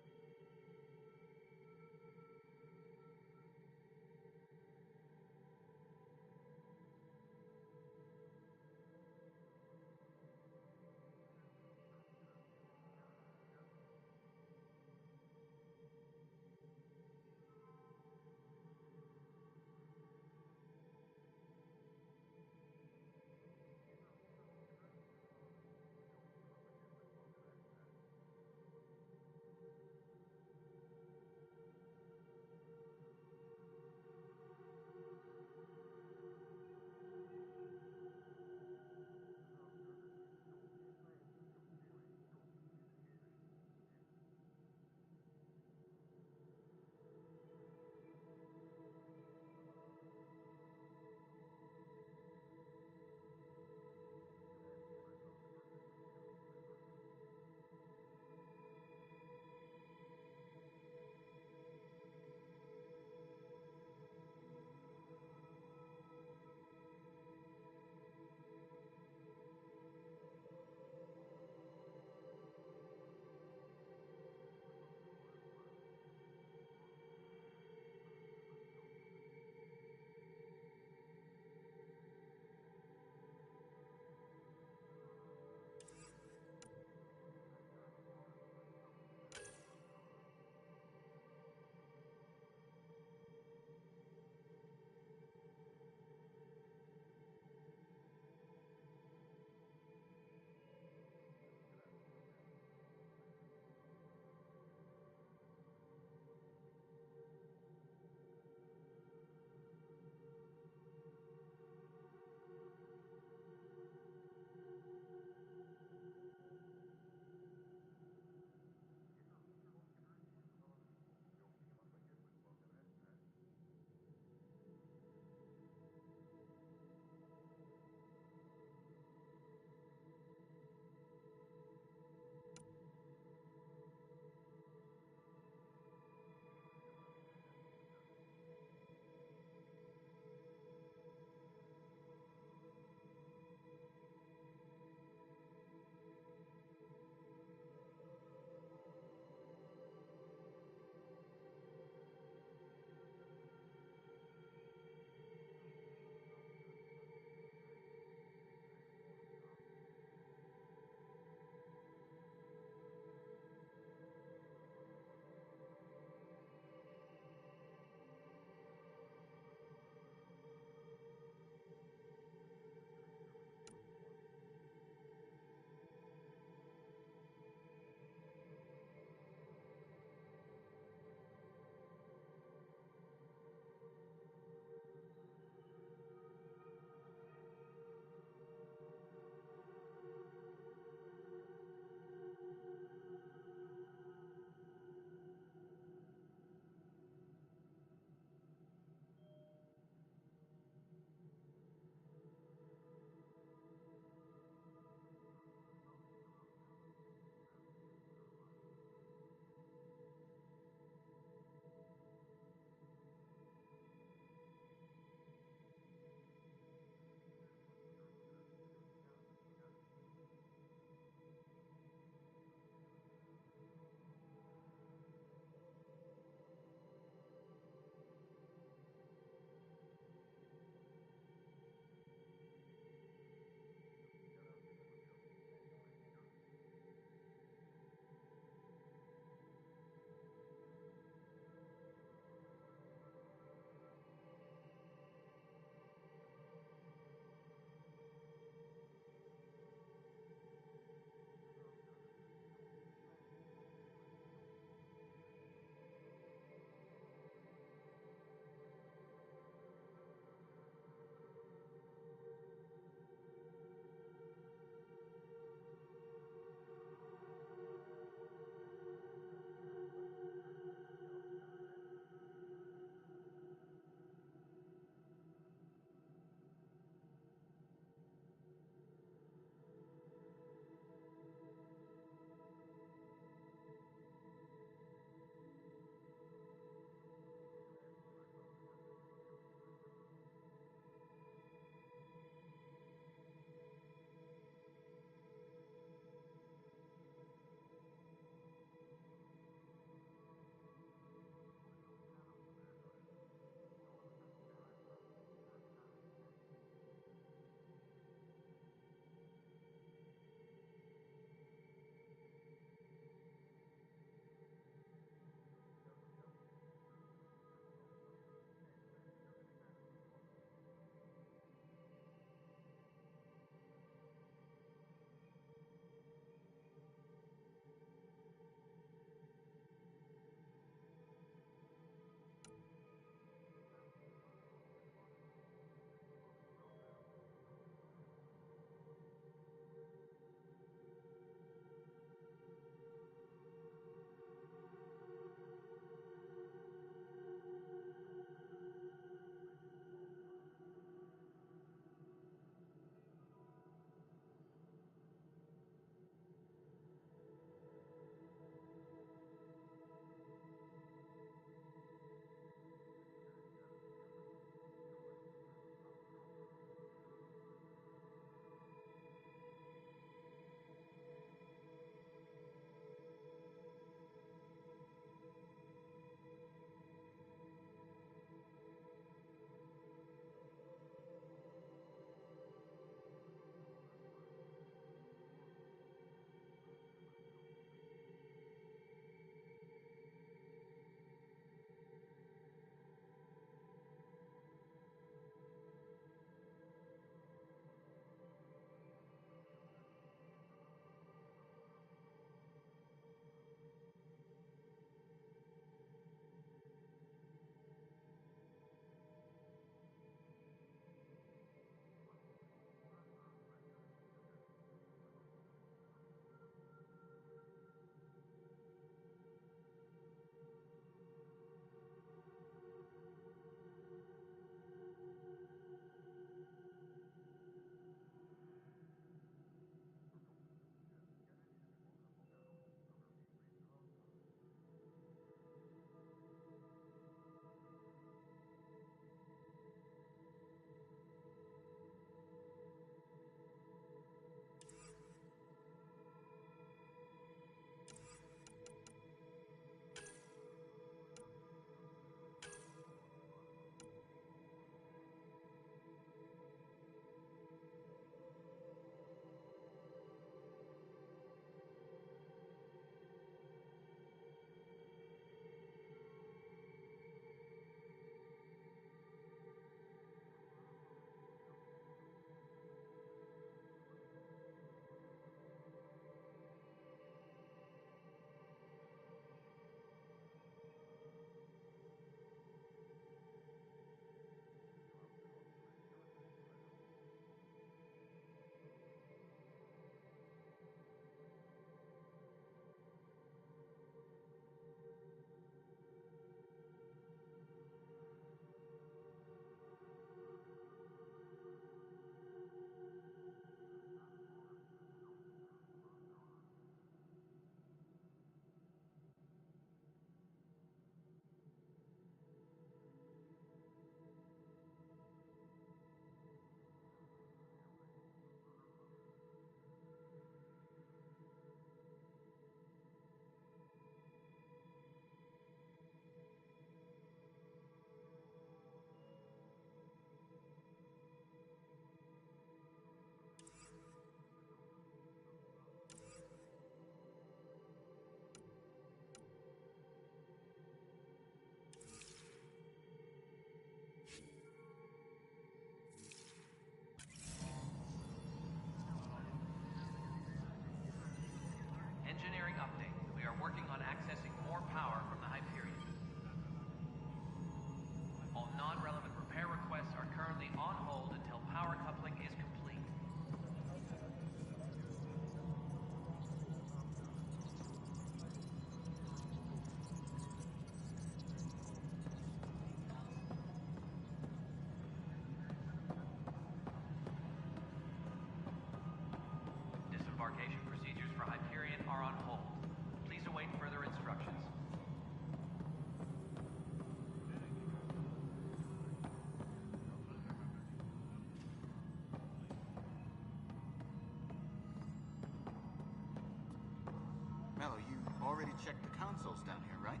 already checked the consoles down here, right?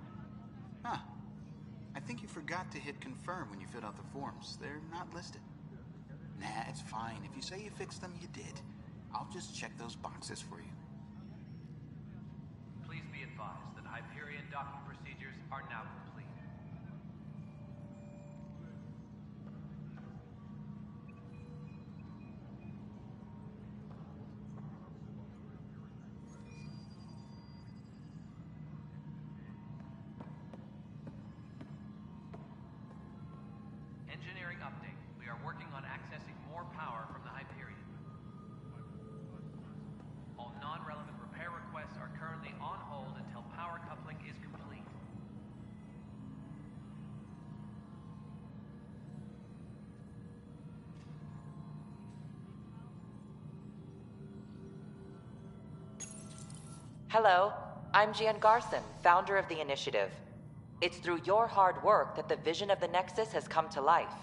Huh. I think you forgot to hit confirm when you filled out the forms. They're not listed. Nah, it's fine. If you say you fixed them, you did. I'll just check those boxes for you. Please be advised that Hyperion docking procedures are now complete. Engineering update. We are working on accessing more power from the Hyperion. All non-relevant repair requests are currently on hold until power coupling is complete. Hello, I'm Gian Garson, founder of the initiative. It's through your hard work that the vision of the Nexus has come to life.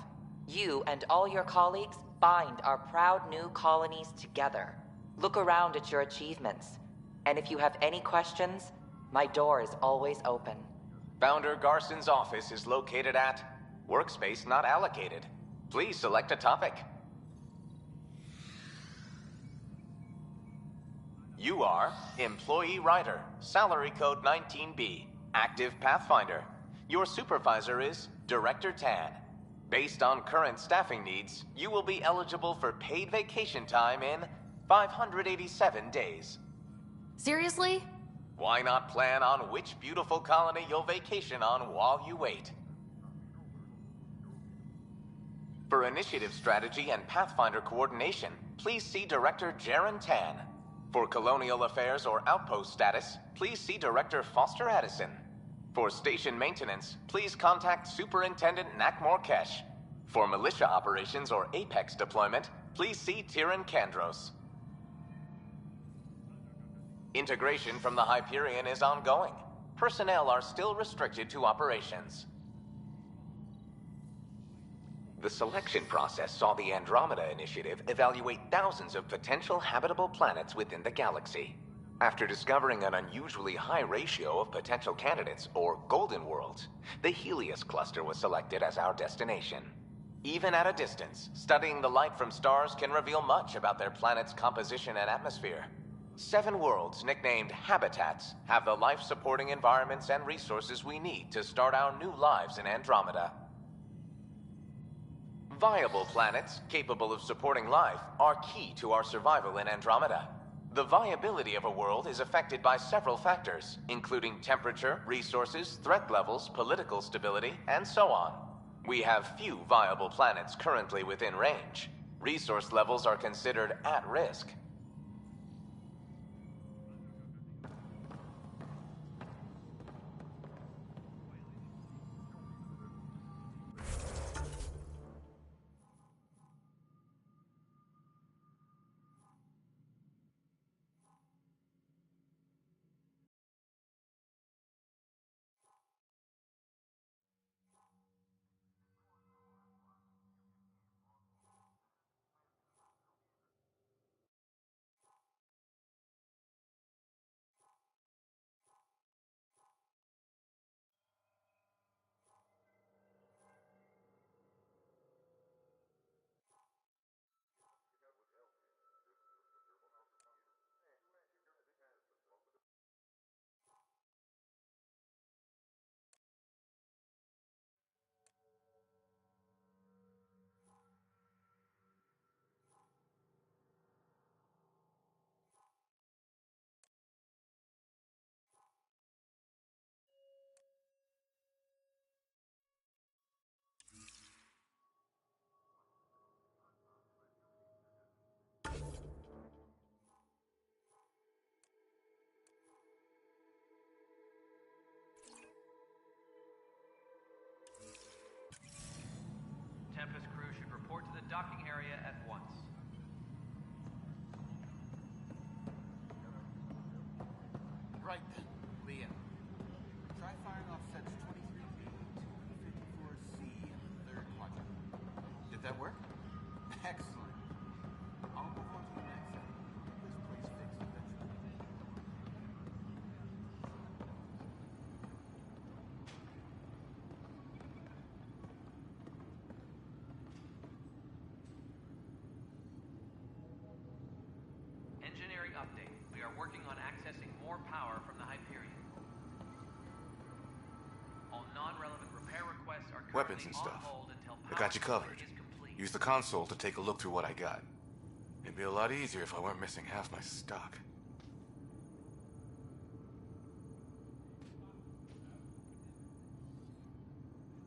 You and all your colleagues bind our proud new colonies together. Look around at your achievements. And if you have any questions, my door is always open. Founder Garson's office is located at Workspace Not Allocated. Please select a topic. You are Employee Writer, Salary Code 19B, Active Pathfinder. Your supervisor is Director Tan. Based on current staffing needs, you will be eligible for paid vacation time in 587 days. Seriously? Why not plan on which beautiful colony you'll vacation on while you wait? For initiative strategy and Pathfinder coordination, please see Director Jaren Tan. For colonial affairs or outpost status, please see Director Foster Addison. For station maintenance, please contact Superintendent Nakmor Kesh. For militia operations or Apex deployment, please see Tyran Kandros. Integration from the Hyperion is ongoing. Personnel are still restricted to operations. The selection process saw the Andromeda Initiative evaluate thousands of potential habitable planets within the galaxy. After discovering an unusually high ratio of potential candidates, or golden worlds, the Helios cluster was selected as our destination. Even at a distance, studying the light from stars can reveal much about their planet's composition and atmosphere. 7 worlds, nicknamed habitats, have the life-supporting environments and resources we need to start our new lives in Andromeda. Viable planets, capable of supporting life, are key to our survival in Andromeda. The viability of a world is affected by several factors, including temperature, resources, threat levels, political stability, and so on. We have few viable planets currently within range. Resource levels are considered at risk. Tempest crew should report to the docking area at once. Right then, Liam. Try firing off sets 23B to 54C in the 3rd quadrant. Did that work? Excellent. I'll move on to the next set. This place fixed eventually. working on accessing more power from the Hyperion. All non-relevant repair requests are Weapons currently and on stuff. hold until I power got you covered. coupling is complete. Use the console to take a look through what I got. It'd be a lot easier if I weren't missing half my stock.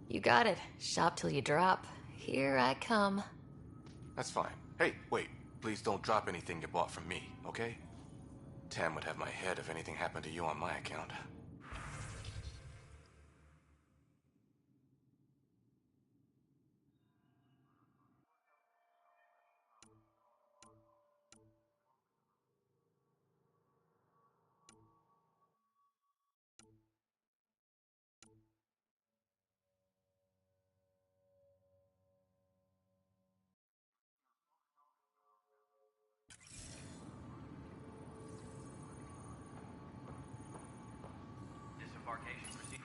You got it. Shop till you drop. Here I come. That's fine. Hey, wait. Please don't drop anything you bought from me, okay? Tam would have my head if anything happened to you on my account. Disembarkation procedure.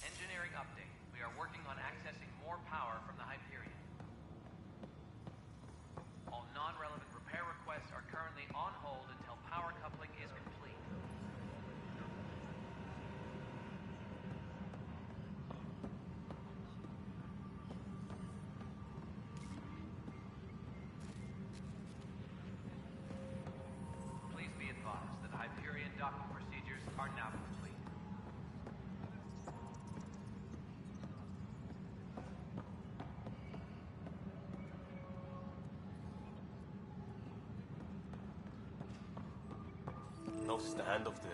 Engineering update. We are working on accessing more power from the Hyperion. All non-relevant repair requests are currently on hold until power coupling is complete. Please be advised that Hyperion docking procedures are now complete. Notice the handoff there.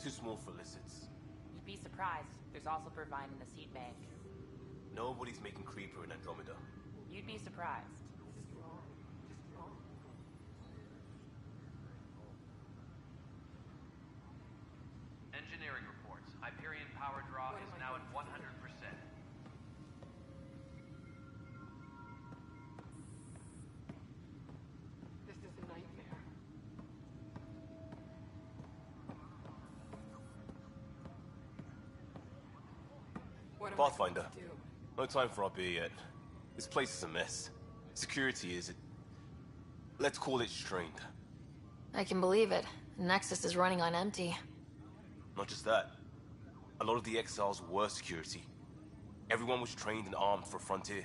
Too small for lizards. You'd be surprised. There's also purvine in the seed bank. Nobody's making creeper in Andromeda. You'd be surprised. Engineering reports. Hyperion power draw is now at 100%. This is a nightmare. What am I Pathfinder. supposed to do? No time for our beer yet. This place is a mess. Security is... let's call it strained. I can believe it. Nexus is running on empty. Not just that. A lot of the exiles were security. Everyone was trained and armed for Frontier.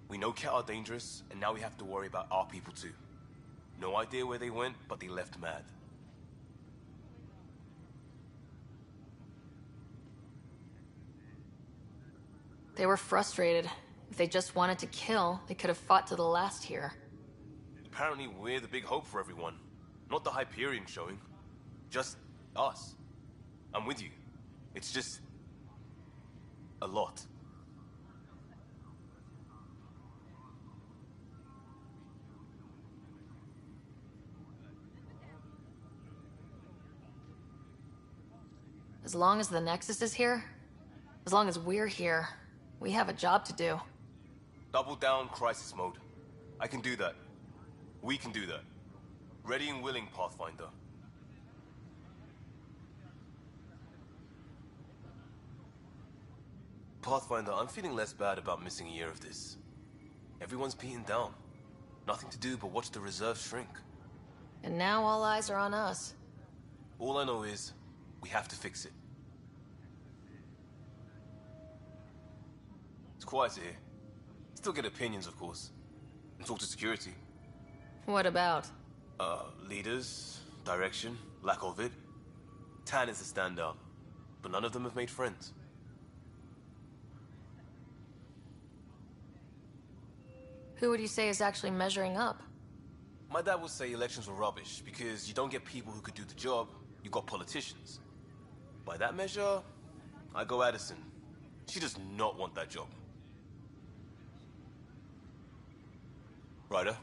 We know Ket are dangerous, and now we have to worry about our people too. No idea where they went, but they left mad. They were frustrated. If they just wanted to kill, they could have fought to the last here. Apparently we're the big hope for everyone. Not the Hyperion showing. Just us. I'm with you. It's just... a lot. As long as the Nexus is here, as long as we're here, we have a job to do. Double down crisis mode. I can do that. We can do that. Ready and willing, Pathfinder. Pathfinder, I'm feeling less bad about missing a year of this. Everyone's beaten down. Nothing to do but watch the reserves shrink. And now all eyes are on us. All I know is, we have to fix it. It's quiet here. Still get opinions, of course. And talk to security. What about? Leaders, direction, lack of it. Tan is the standout, but none of them have made friends. Who would you say is actually measuring up? My dad would say elections were rubbish, because you don't get people who could do the job, you got politicians. By that measure, I go Addison. She does not want that job. Ryder?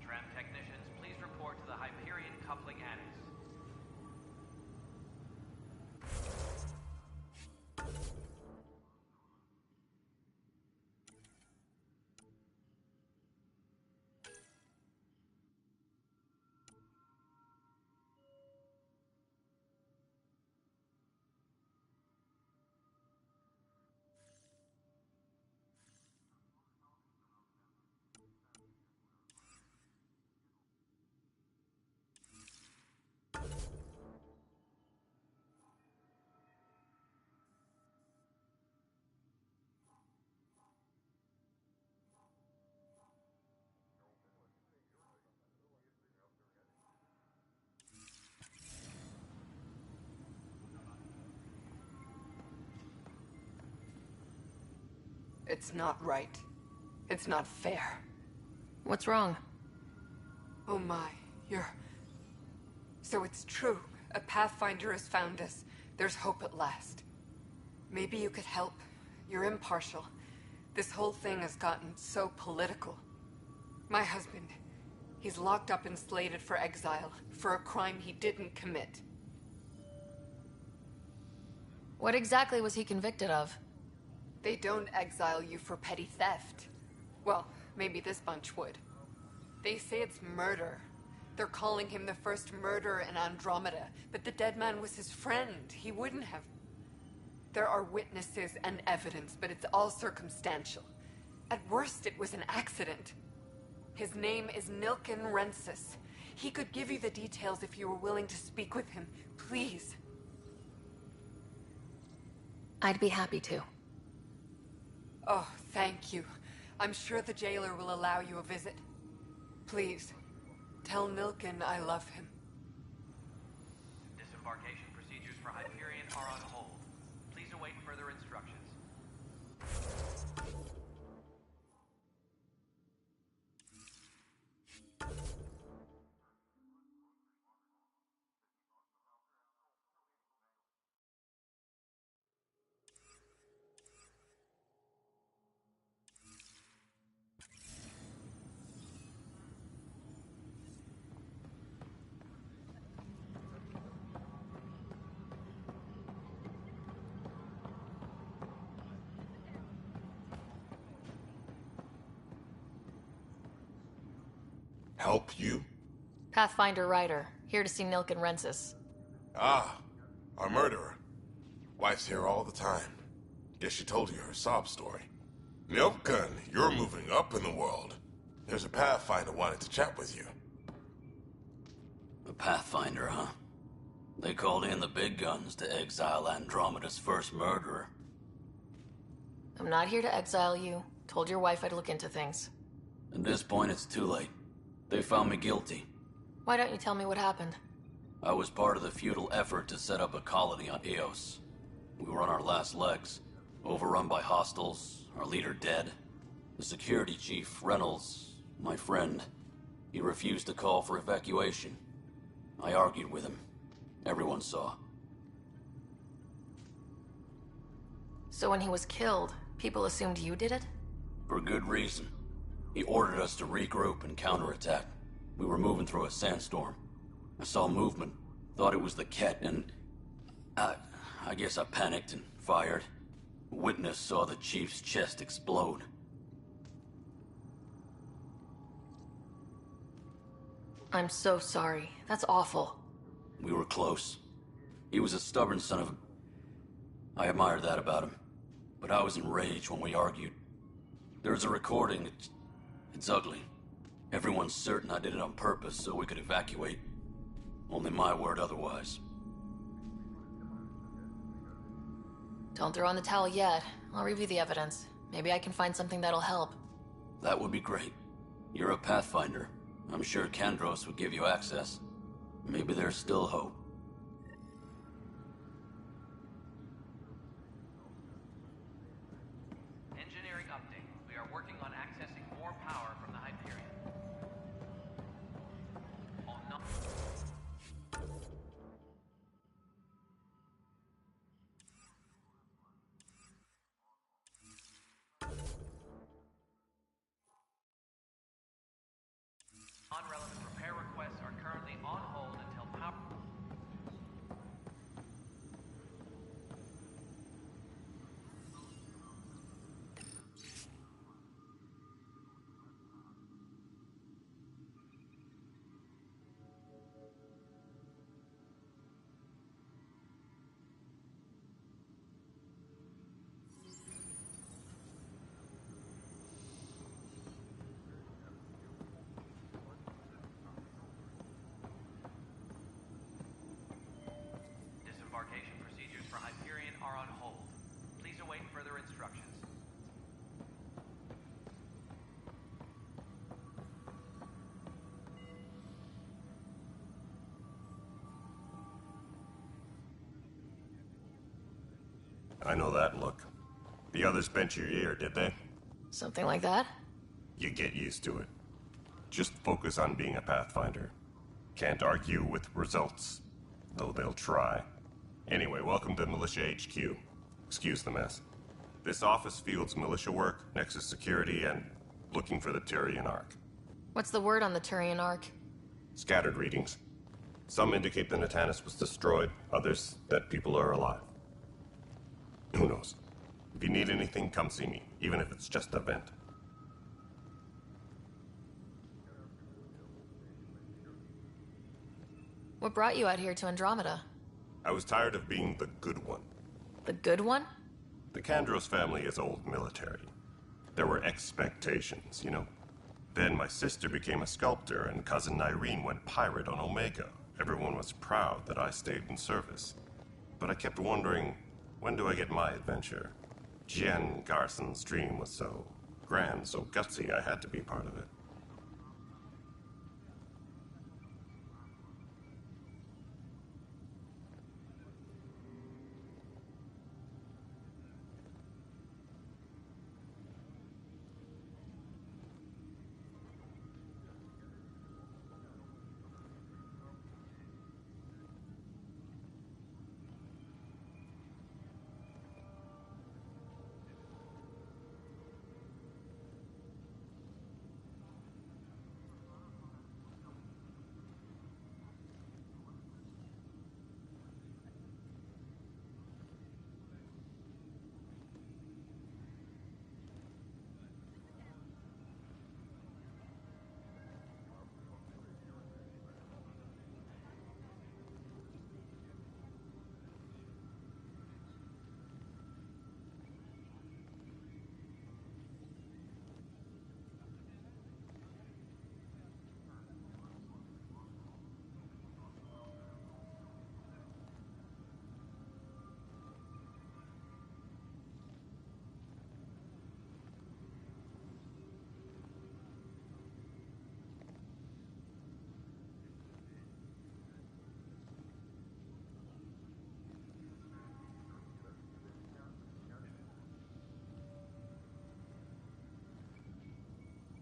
Tram technicians, please report to the Hyperion coupling annex. It's not right. It's not fair. What's wrong? Oh my, you're... So it's true. A Pathfinder has found us. There's hope at last. Maybe you could help. You're impartial. This whole thing has gotten so political. My husband, he's locked up and slated for exile for a crime he didn't commit. What exactly was he convicted of? They don't exile you for petty theft. Well, maybe this bunch would. They say it's murder. They're calling him the first murderer in Andromeda, but the dead man was his friend. He wouldn't have... There are witnesses and evidence, but it's all circumstantial. At worst, it was an accident. His name is Nilken Rensis. He could give you the details if you were willing to speak with him. Please. I'd be happy to. Oh, thank you. I'm sure the jailer will allow you a visit. Please, tell Nilken I love him. Disembarkation procedures for Hyperion are on hold. Please await further instructions. Help you? Pathfinder Ryder, here to see Nilken Rensis. Ah, our murderer. Wife's here all the time. Guess she told you her sob story. Nilken, you're moving up in the world. There's a Pathfinder wanted to chat with you. A Pathfinder, huh? They called in the big guns to exile Andromeda's first murderer. I'm not here to exile you. Told your wife I'd look into things. At this point, it's too late. They found me guilty. Why don't you tell me what happened? I was part of the futile effort to set up a colony on Eos. We were on our last legs, overrun by hostiles, our leader dead. The security chief, Reynolds, my friend, he refused to call for evacuation. I argued with him. Everyone saw. So when he was killed, people assumed you did it? For good reason. He ordered us to regroup and counterattack. We were moving through a sandstorm. I saw movement, thought it was the Ket, and... I guess I panicked and fired. A witness saw the chief's chest explode. I'm so sorry. That's awful. We were close. He was a stubborn son of a... I admired that about him. But I was enraged when we argued. There's a recording. It's ugly. Everyone's certain I did it on purpose so we could evacuate. Only my word otherwise. Don't throw in the towel yet. I'll review the evidence. Maybe I can find something that'll help. That would be great. You're a Pathfinder. I'm sure Kandros would give you access. Maybe there's still hope. Engineering update. We are working on accessing more power from the Hyperion. Non-relevant repair requests are currently on hold until power... Disembarkation procedures for Hyperion are on hold. Please await further instructions. I know that look. The others bent your ear, did they? Something like that? You get used to it. Just focus on being a Pathfinder. Can't argue with results, though they'll try. Anyway, welcome to Militia HQ. Excuse the mess. This office fields militia work, Nexus security, and looking for the Turian Ark. What's the word on the Turian Ark? Scattered readings. Some indicate the Natanus was destroyed, others that people are alive. Who knows? If you need anything, come see me, even if it's just a vent. What brought you out here to Andromeda? I was tired of being the good one. The good one? The Kandros family is old military. There were expectations, you know. Then my sister became a sculptor and cousin Irene went pirate on Omega. Everyone was proud that I stayed in service. But I kept wondering, when do I get my adventure? Jen Garson's dream was so grand, so gutsy, I had to be part of it.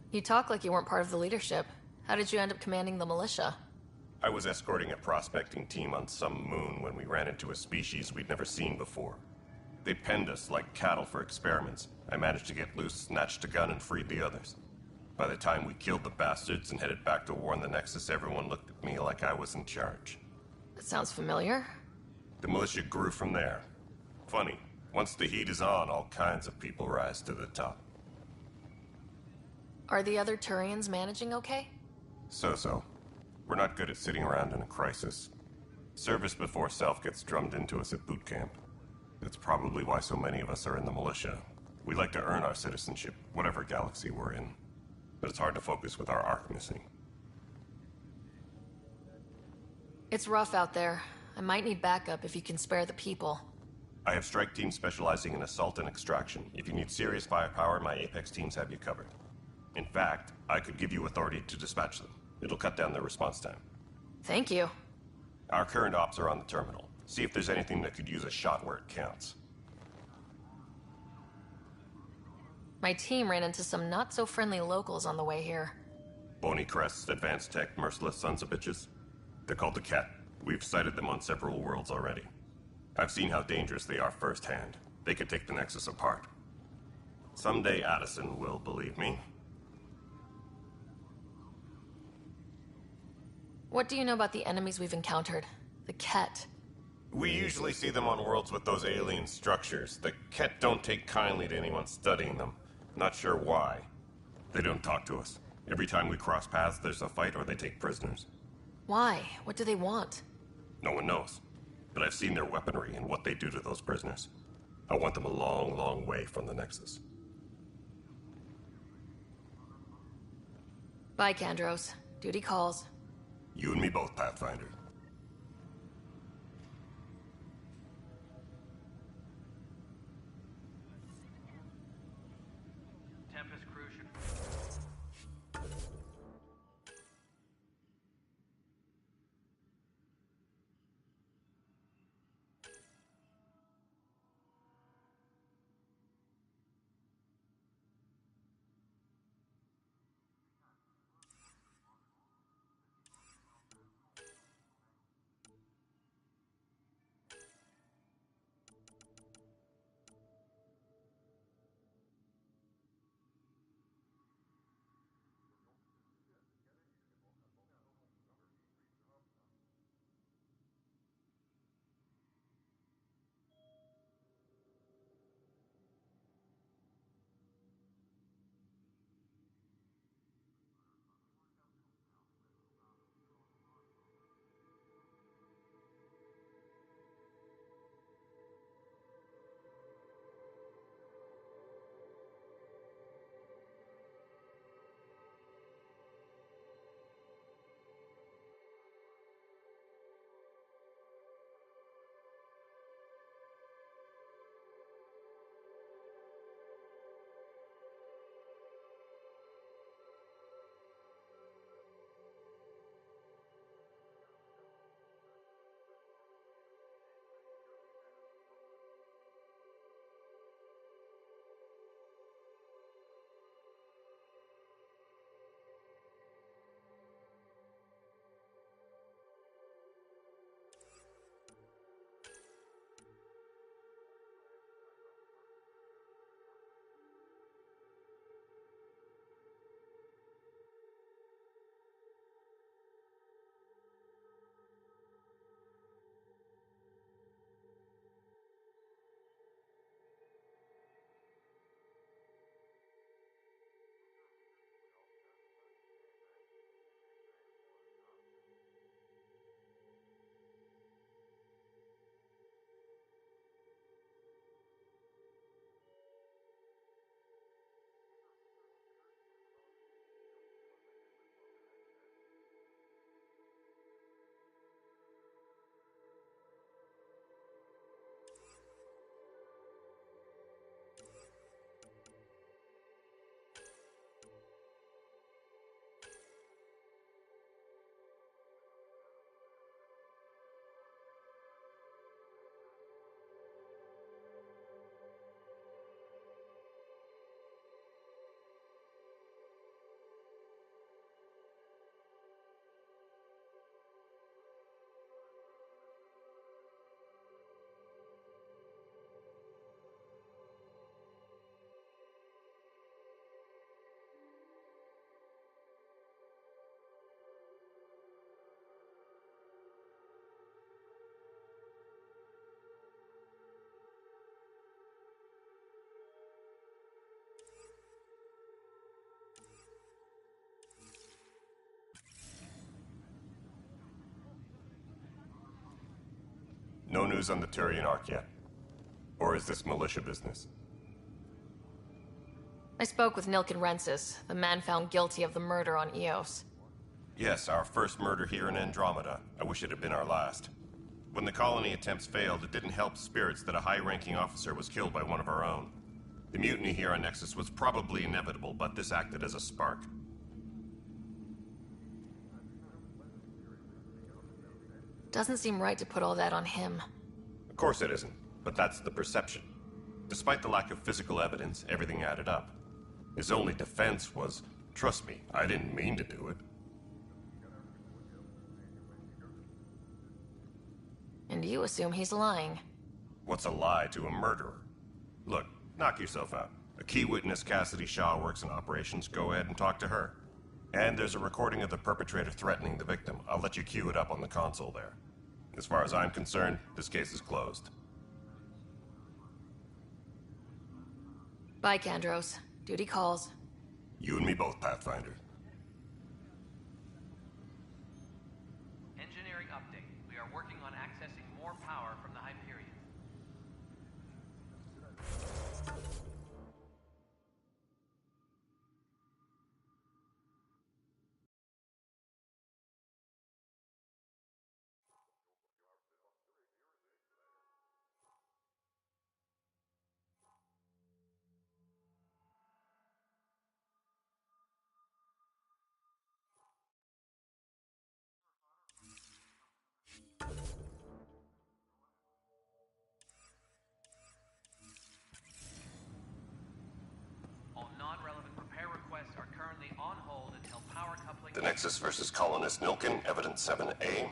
You talk like you weren't part of the leadership. How did you end up commanding the militia? I was escorting a prospecting team on some moon when we ran into a species we'd never seen before. They penned us like cattle for experiments. I managed to get loose, snatched a gun, and freed the others. By the time we killed the bastards and headed back to warn the Nexus, everyone looked at me like I was in charge. That sounds familiar. The militia grew from there. Funny, once the heat is on, all kinds of people rise to the top. Are the other Turians managing okay? So-so. We're not good at sitting around in a crisis. Service before self gets drummed into us at boot camp. That's probably why so many of us are in the militia. We like to earn our citizenship, whatever galaxy we're in. But it's hard to focus with our arc missing. It's rough out there. I might need backup if you can spare the people. I have strike teams specializing in assault and extraction. If you need serious firepower, my Apex teams have you covered. In fact, I could give you authority to dispatch them. It'll cut down their response time. Thank you. Our current ops are on the terminal. See if there's anything that could use a shot where it counts. My team ran into some not-so-friendly locals on the way here. Bony crests, advanced tech, merciless sons of bitches. They're called the Ket. We've sighted them on several worlds already. I've seen how dangerous they are firsthand. They could take the Nexus apart. Someday Addison will believe me. What do you know about the enemies we've encountered? The Ket. We usually see them on worlds with those alien structures. The Ket don't take kindly to anyone studying them. Not sure why. They don't talk to us. Every time we cross paths, there's a fight or they take prisoners. Why? What do they want? No one knows. But I've seen their weaponry and what they do to those prisoners. I want them a long, long way from the Nexus. Bye, Kandros. Duty calls. You and me both, Pathfinder. Tempest crew should... No news on the Turian Ark yet? Or is this militia business? I spoke with Nilken Rensis, the man found guilty of the murder on Eos. Yes, our first murder here in Andromeda. I wish it had been our last. When the colony attempts failed, it didn't help spirits that a high-ranking officer was killed by one of our own. The mutiny here on Nexus was probably inevitable, but this acted as a spark. Doesn't seem right to put all that on him. Of course it isn't, but that's the perception. Despite the lack of physical evidence, everything added up. His only defense was, trust me, I didn't mean to do it. And you assume he's lying. What's a lie to a murderer? Look, knock yourself out. A key witness, Cassidy Shaw, works in operations. Go ahead and talk to her. And there's a recording of the perpetrator threatening the victim. I'll let you cue it up on the console there. As far as I'm concerned, this case is closed. Bye, Kandros. Duty calls. You and me both, Pathfinder. Engineering update. We are working on accessing more power from the Hyperion. All non-relevant repair requests are currently on hold until power coupling... The Nexus versus Colonist Nilken, Evidence 7A.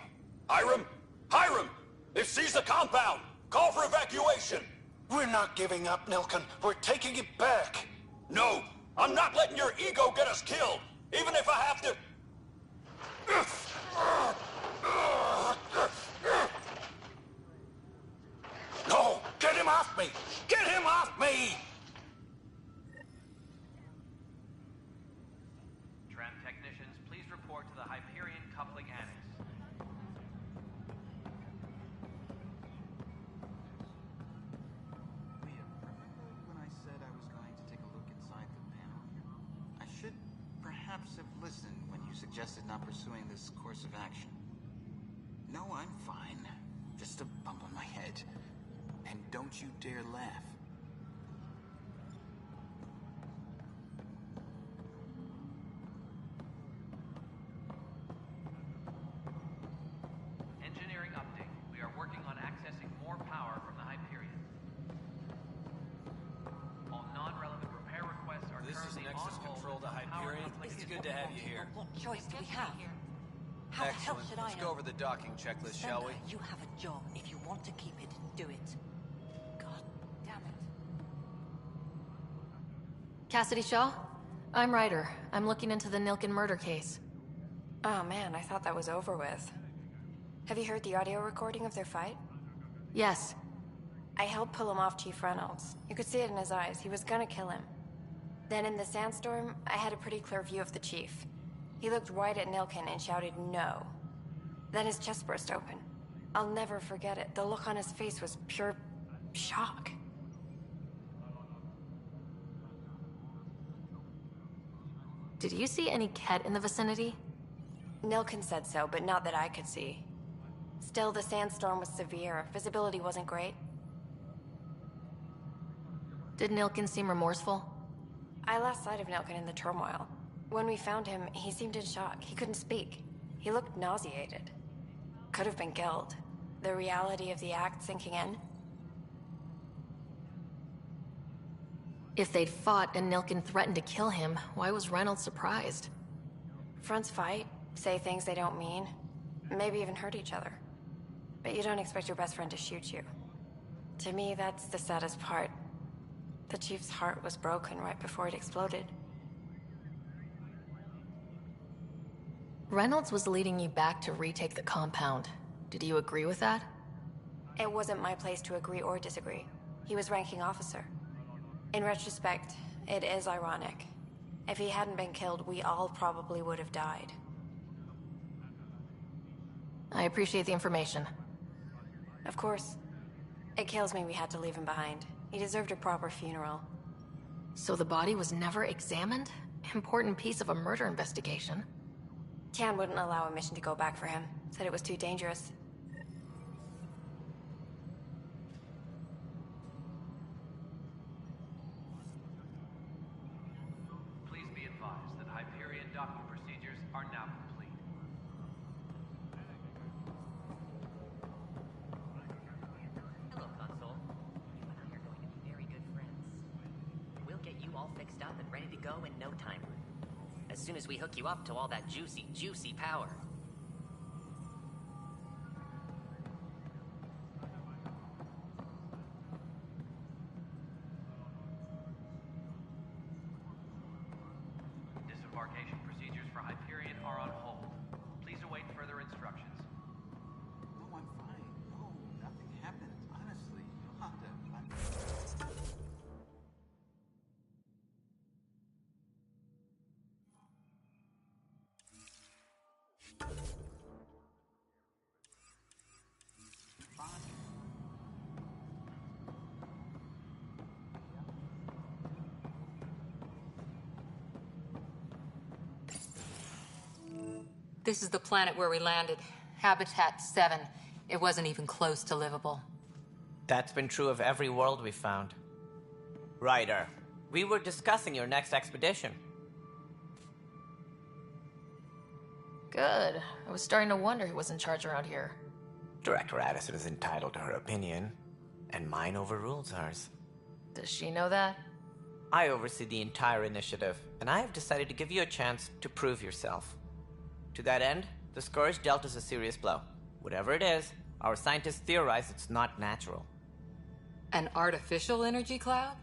Hiram! Hiram! They've seized the compound! Call for evacuation! We're not giving up, Nilken. We're taking it back. No! I'm not letting your ego get us killed! Even if I have to... No! Get him off me! Get him off me! Tram technicians, please report to the Hyperion coupling annex. Liam, remember when I said I was going to take a look inside the panel? I should perhaps have listened when you suggested not pursuing this course of action. No, I'm fine. Just a bump on my head. And don't you dare laugh. Engineering update. We are working on accessing more power from the Hyperion. All non-relevant repair requests are This is currently Nexus on hold Control to until power Hyperion. coupling It's is good to have you here. What choice do we have? How the hell Excellent. should I Let's know? go over the docking checklist, shall we? Sandra, you have a job. If you want to keep it, do it. God damn it. Cassidy Shaw? I'm Ryder. I'm looking into the Nilken murder case. Oh man, I thought that was over with. Have you heard the audio recording of their fight? Yes. I helped pull him off Chief Reynolds. You could see it in his eyes. He was gonna kill him. Then in the sandstorm, I had a pretty clear view of the Chief. He looked right at Nilken and shouted no. Then his chest burst open. I'll never forget it. The look on his face was pure shock. Did you see any Ket in the vicinity? Nilken said so, but not that I could see. Still, the sandstorm was severe. Visibility wasn't great. Did Nilken seem remorseful? I lost sight of Nilken in the turmoil. When we found him, he seemed in shock. He couldn't speak. He looked nauseated. Could have been guilt. The reality of the act sinking in. If they'd fought and Nilken threatened to kill him, why was Reynolds surprised? Fronts fight, say things they don't mean, maybe even hurt each other. But you don't expect your best friend to shoot you. To me, that's the saddest part. The Chief's heart was broken right before it exploded. Reynolds was leading you back to retake the compound. Did you agree with that? It wasn't my place to agree or disagree. He was ranking officer. In retrospect, it is ironic. If he hadn't been killed, we all probably would have died. I appreciate the information. Of course. It kills me we had to leave him behind. He deserved a proper funeral. So the body was never examined? Important piece of a murder investigation. Tian wouldn't allow a mission to go back for him. Said it was too dangerous. Please be advised that Hyperion docking procedures are now complete. Hello, Console. You and I are going to be very good friends. We'll get you all fixed up and ready to go in no time. As soon as we hook you up to all that juicy, juicy power. Disembarkation procedures for Hyperion are on hold. Please await further instructions. No, I'm fine. No, nothing happened. Honestly, Yolanda, This is the planet where we landed. Habitat 7. It wasn't even close to livable. That's been true of every world we found. Ryder, we were discussing your next expedition. Good. I was starting to wonder who was in charge around here. Director Addison is entitled to her opinion, and mine overrules hers. Does she know that? I oversee the entire initiative, and I have decided to give you a chance to prove yourself. To that end, the Scourge dealt us a serious blow. Whatever it is, our scientists theorize it's not natural. An artificial energy cloud?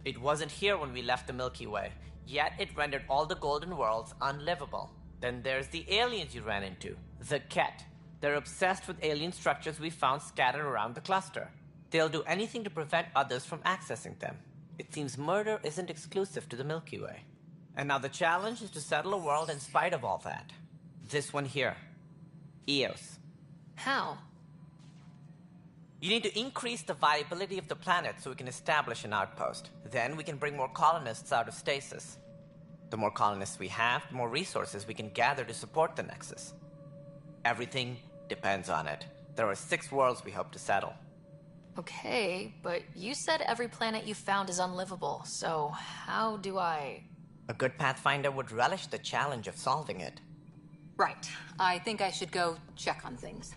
It wasn't here when we left the Milky Way, yet it rendered all the Golden Worlds unlivable. Then there's the aliens you ran into, the Ket. They're obsessed with alien structures we found scattered around the cluster. They'll do anything to prevent others from accessing them. It seems murder isn't exclusive to the Milky Way. And now the challenge is to settle a world in spite of all that. This one here. Eos. How? You need to increase the viability of the planet so we can establish an outpost. Then we can bring more colonists out of stasis. The more colonists we have, the more resources we can gather to support the Nexus. Everything depends on it. There are 6 worlds we hope to settle. Okay, but you said every planet you found is unlivable, so how do I... A good Pathfinder would relish the challenge of solving it. Right. I think I should go check on things.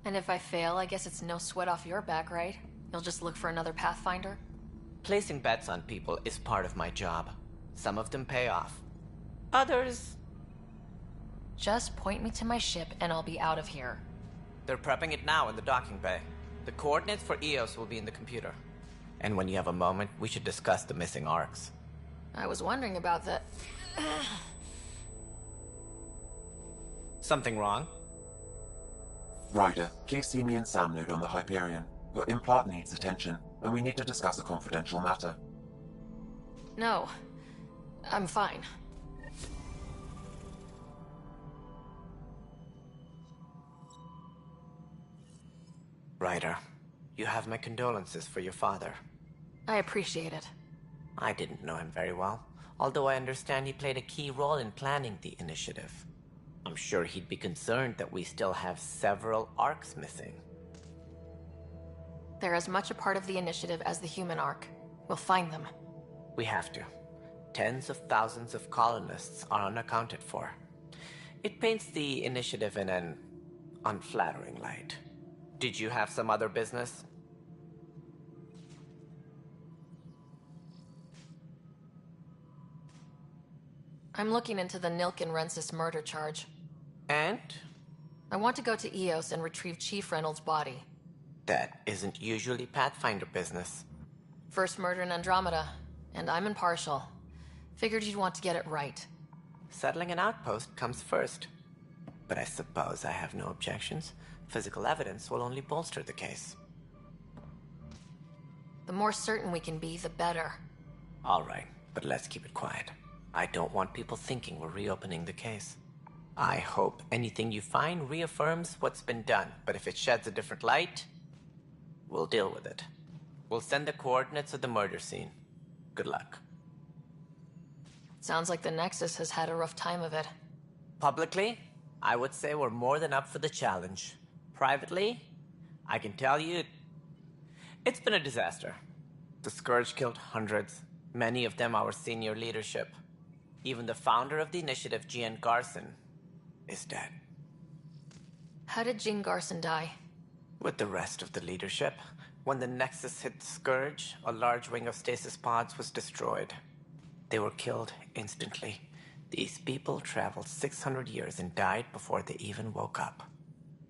And if I fail, I guess it's no sweat off your back, right? You'll just look for another Pathfinder? Placing bets on people is part of my job. Some of them pay off. Others... Just point me to my ship and I'll be out of here. They're prepping it now in the docking bay. The coordinates for Eos will be in the computer. And when you have a moment, we should discuss the missing arcs. I was wondering about that. Something wrong? Ryder, please see me and Sam Node on the Hyperion. Your implant needs attention, and we need to discuss a confidential matter. No. I'm fine. Ryder, you have my condolences for your father. I appreciate it. I didn't know him very well, although I understand he played a key role in planning the initiative. I'm sure he'd be concerned that we still have several arcs missing. They're as much a part of the initiative as the human arc. We'll find them. We have to. Tens of thousands of colonists are unaccounted for. It paints the initiative in an unflattering light. Did you have some other business? I'm looking into the Nilken Rensis murder charge. And? I want to go to Eos and retrieve Chief Reynolds' body. That isn't usually Pathfinder business. First murder in Andromeda, and I'm impartial. Figured you'd want to get it right. Settling an outpost comes first. But I suppose I have no objections. Physical evidence will only bolster the case. The more certain we can be, the better. All right, but let's keep it quiet. I don't want people thinking we're reopening the case. I hope anything you find reaffirms what's been done, but if it sheds a different light, we'll deal with it. We'll send the coordinates of the murder scene. Good luck. Sounds like the Nexus has had a rough time of it. Publicly, I would say we're more than up for the challenge. Privately, I can tell you, it's been a disaster. The Scourge killed hundreds, many of them our senior leadership. Even the founder of the initiative, Gian Garson, is dead. How did Jean Garson die? With the rest of the leadership, when the Nexus hit the Scourge, a large wing of stasis pods was destroyed. They were killed instantly. These people traveled 600 years and died before they even woke up.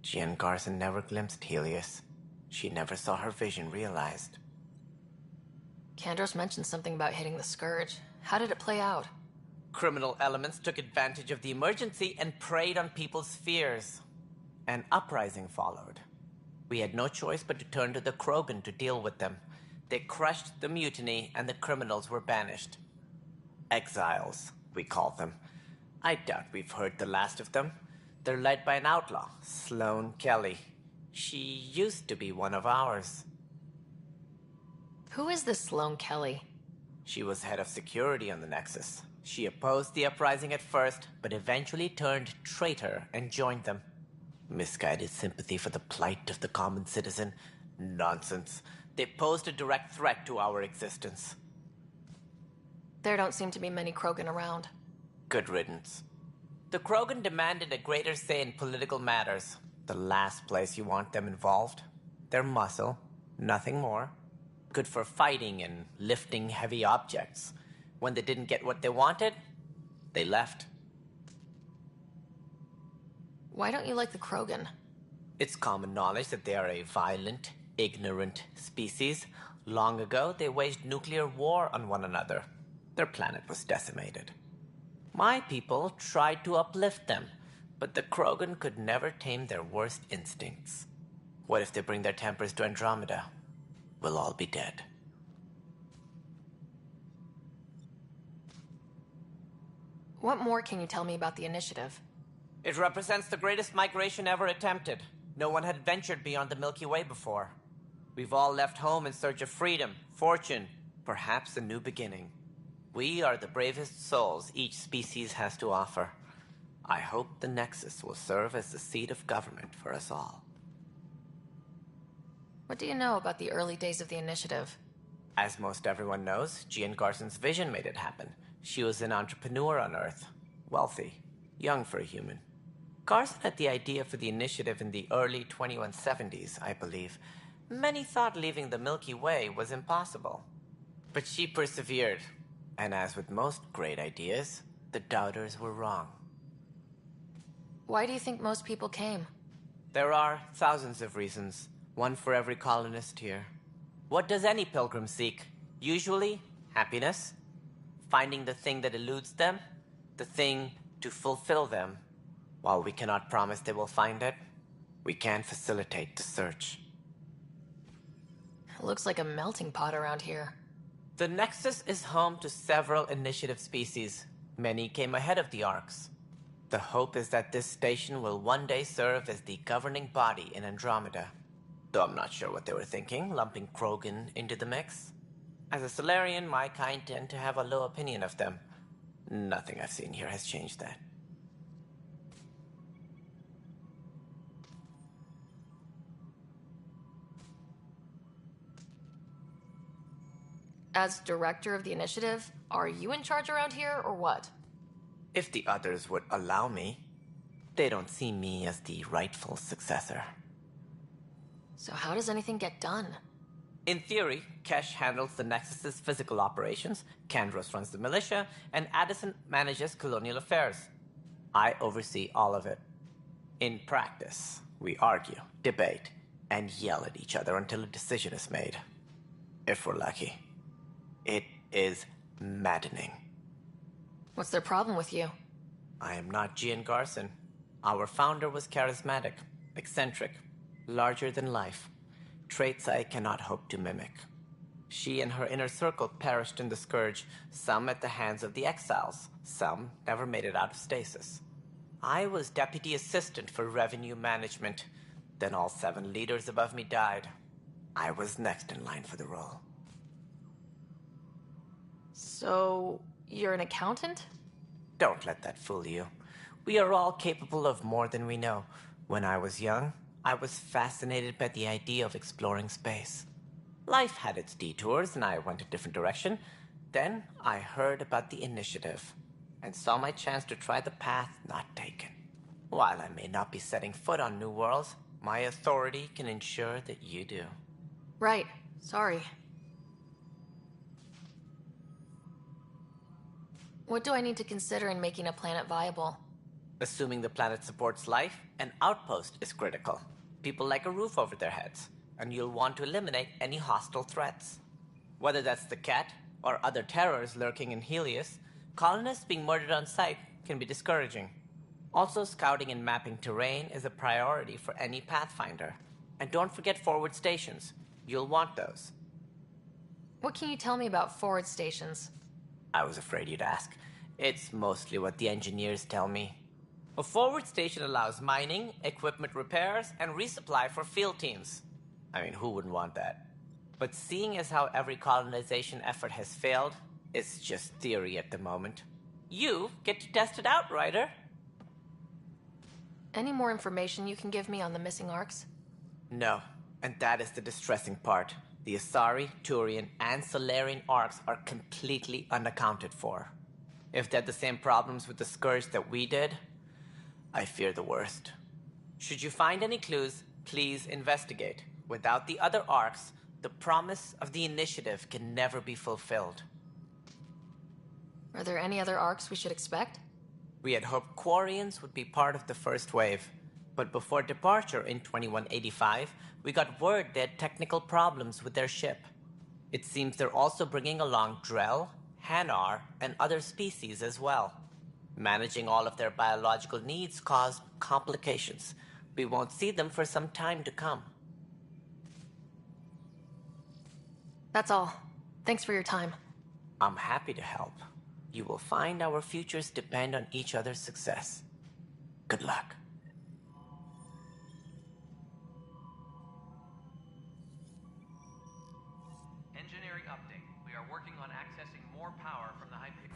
Jean Garson never glimpsed Helios. She never saw her vision realized. Kandros mentioned something about hitting the Scourge. How did it play out? Criminal elements took advantage of the emergency and preyed on people's fears. An uprising followed. We had no choice but to turn to the Krogan to deal with them. They crushed the mutiny and the criminals were banished. Exiles, we call them. I doubt we've heard the last of them. They're led by an outlaw, Sloane Kelly. She used to be one of ours. Who is this Sloane Kelly? She was head of security on the Nexus. She opposed the uprising at first, but eventually turned traitor and joined them. Misguided sympathy for the plight of the common citizen? Nonsense. They posed a direct threat to our existence. There don't seem to be many Krogan around. Good riddance. The Krogan demanded a greater say in political matters. The last place you want them involved. They're muscle, nothing more. Good for fighting and lifting heavy objects. When they didn't get what they wanted, they left. Why don't you like the Krogan? It's common knowledge that they are a violent, ignorant species. Long ago, they waged nuclear war on one another. Their planet was decimated. My people tried to uplift them, but the Krogan could never tame their worst instincts. What if they bring their tempers to Andromeda? We'll all be dead. What more can you tell me about the initiative? It represents the greatest migration ever attempted. No one had ventured beyond the Milky Way before. We've all left home in search of freedom, fortune, perhaps a new beginning. We are the bravest souls each species has to offer. I hope the Nexus will serve as the seat of government for us all. What do you know about the early days of the initiative? As most everyone knows, Jean Garson's vision made it happen. She was an entrepreneur on Earth. Wealthy. Young for a human. Garson had the idea for the initiative in the early 2170s, I believe. Many thought leaving the Milky Way was impossible. But she persevered. And as with most great ideas, the doubters were wrong. Why do you think most people came? There are thousands of reasons, one for every colonist here. What does any pilgrim seek? Usually, happiness. Finding the thing that eludes them, the thing to fulfill them. While we cannot promise they will find it, we can facilitate the search. It looks like a melting pot around here. The Nexus is home to several initiative species. Many came ahead of the Arks. The hope is that this station will one day serve as the governing body in Andromeda. Though I'm not sure what they were thinking, lumping Krogan into the mix. As a Solarian, my kind tend to have a low opinion of them. Nothing I've seen here has changed that. As director of the initiative, are you in charge around here, or what? If the others would allow me. They don't see me as the rightful successor. So how does anything get done? In theory, Kesh handles the Nexus's physical operations, Kandros runs the militia, and Addison manages colonial affairs. I oversee all of it. In practice, we argue, debate, and yell at each other until a decision is made. If we're lucky. It is maddening. What's their problem with you? I am not Jean Garson. Our founder was charismatic, eccentric, larger than life. Traits I cannot hope to mimic. She and her inner circle perished in the Scourge, some at the hands of the Exiles, some never made it out of stasis. I was deputy assistant for revenue management. Then all 7 leaders above me died. I was next in line for the role. So, you're an accountant? Don't let that fool you. We are all capable of more than we know. When I was young, I was fascinated by the idea of exploring space. Life had its detours, and I went a different direction. Then I heard about the initiative, and saw my chance to try the path not taken. While I may not be setting foot on new worlds, my authority can ensure that you do. Right. Sorry. What do I need to consider in making a planet viable? Assuming the planet supports life, an outpost is critical. People like a roof over their heads, and you'll want to eliminate any hostile threats. Whether that's the cat, or other terrors lurking in Helios, colonists being murdered on sight can be discouraging. Also, scouting and mapping terrain is a priority for any Pathfinder. And don't forget forward stations. You'll want those. What can you tell me about forward stations? I was afraid you'd ask. It's mostly what the engineers tell me. A forward station allows mining, equipment repairs, and resupply for field teams. I mean, who wouldn't want that? But seeing as how every colonization effort has failed, it's just theory at the moment. You get to test it out, Ryder. Any more information you can give me on the missing arcs? No, and that is the distressing part. The Asari, Turian, and Solarian arcs are completely unaccounted for. If they had the same problems with the Scourge that we did, I fear the worst. Should you find any clues, please investigate. Without the other arcs, the promise of the initiative can never be fulfilled. Are there any other arcs we should expect? We had hoped Quarians would be part of the first wave, but before departure in 2185, we got word they had technical problems with their ship. It seems they're also bringing along Drell, Hanar, and other species as well. Managing all of their biological needs caused complications. We won't see them for some time to come. That's all. Thanks for your time. I'm happy to help. You will find our futures depend on each other's success. Good luck. Engineering update. We are working on accessing more power from the Hyperion.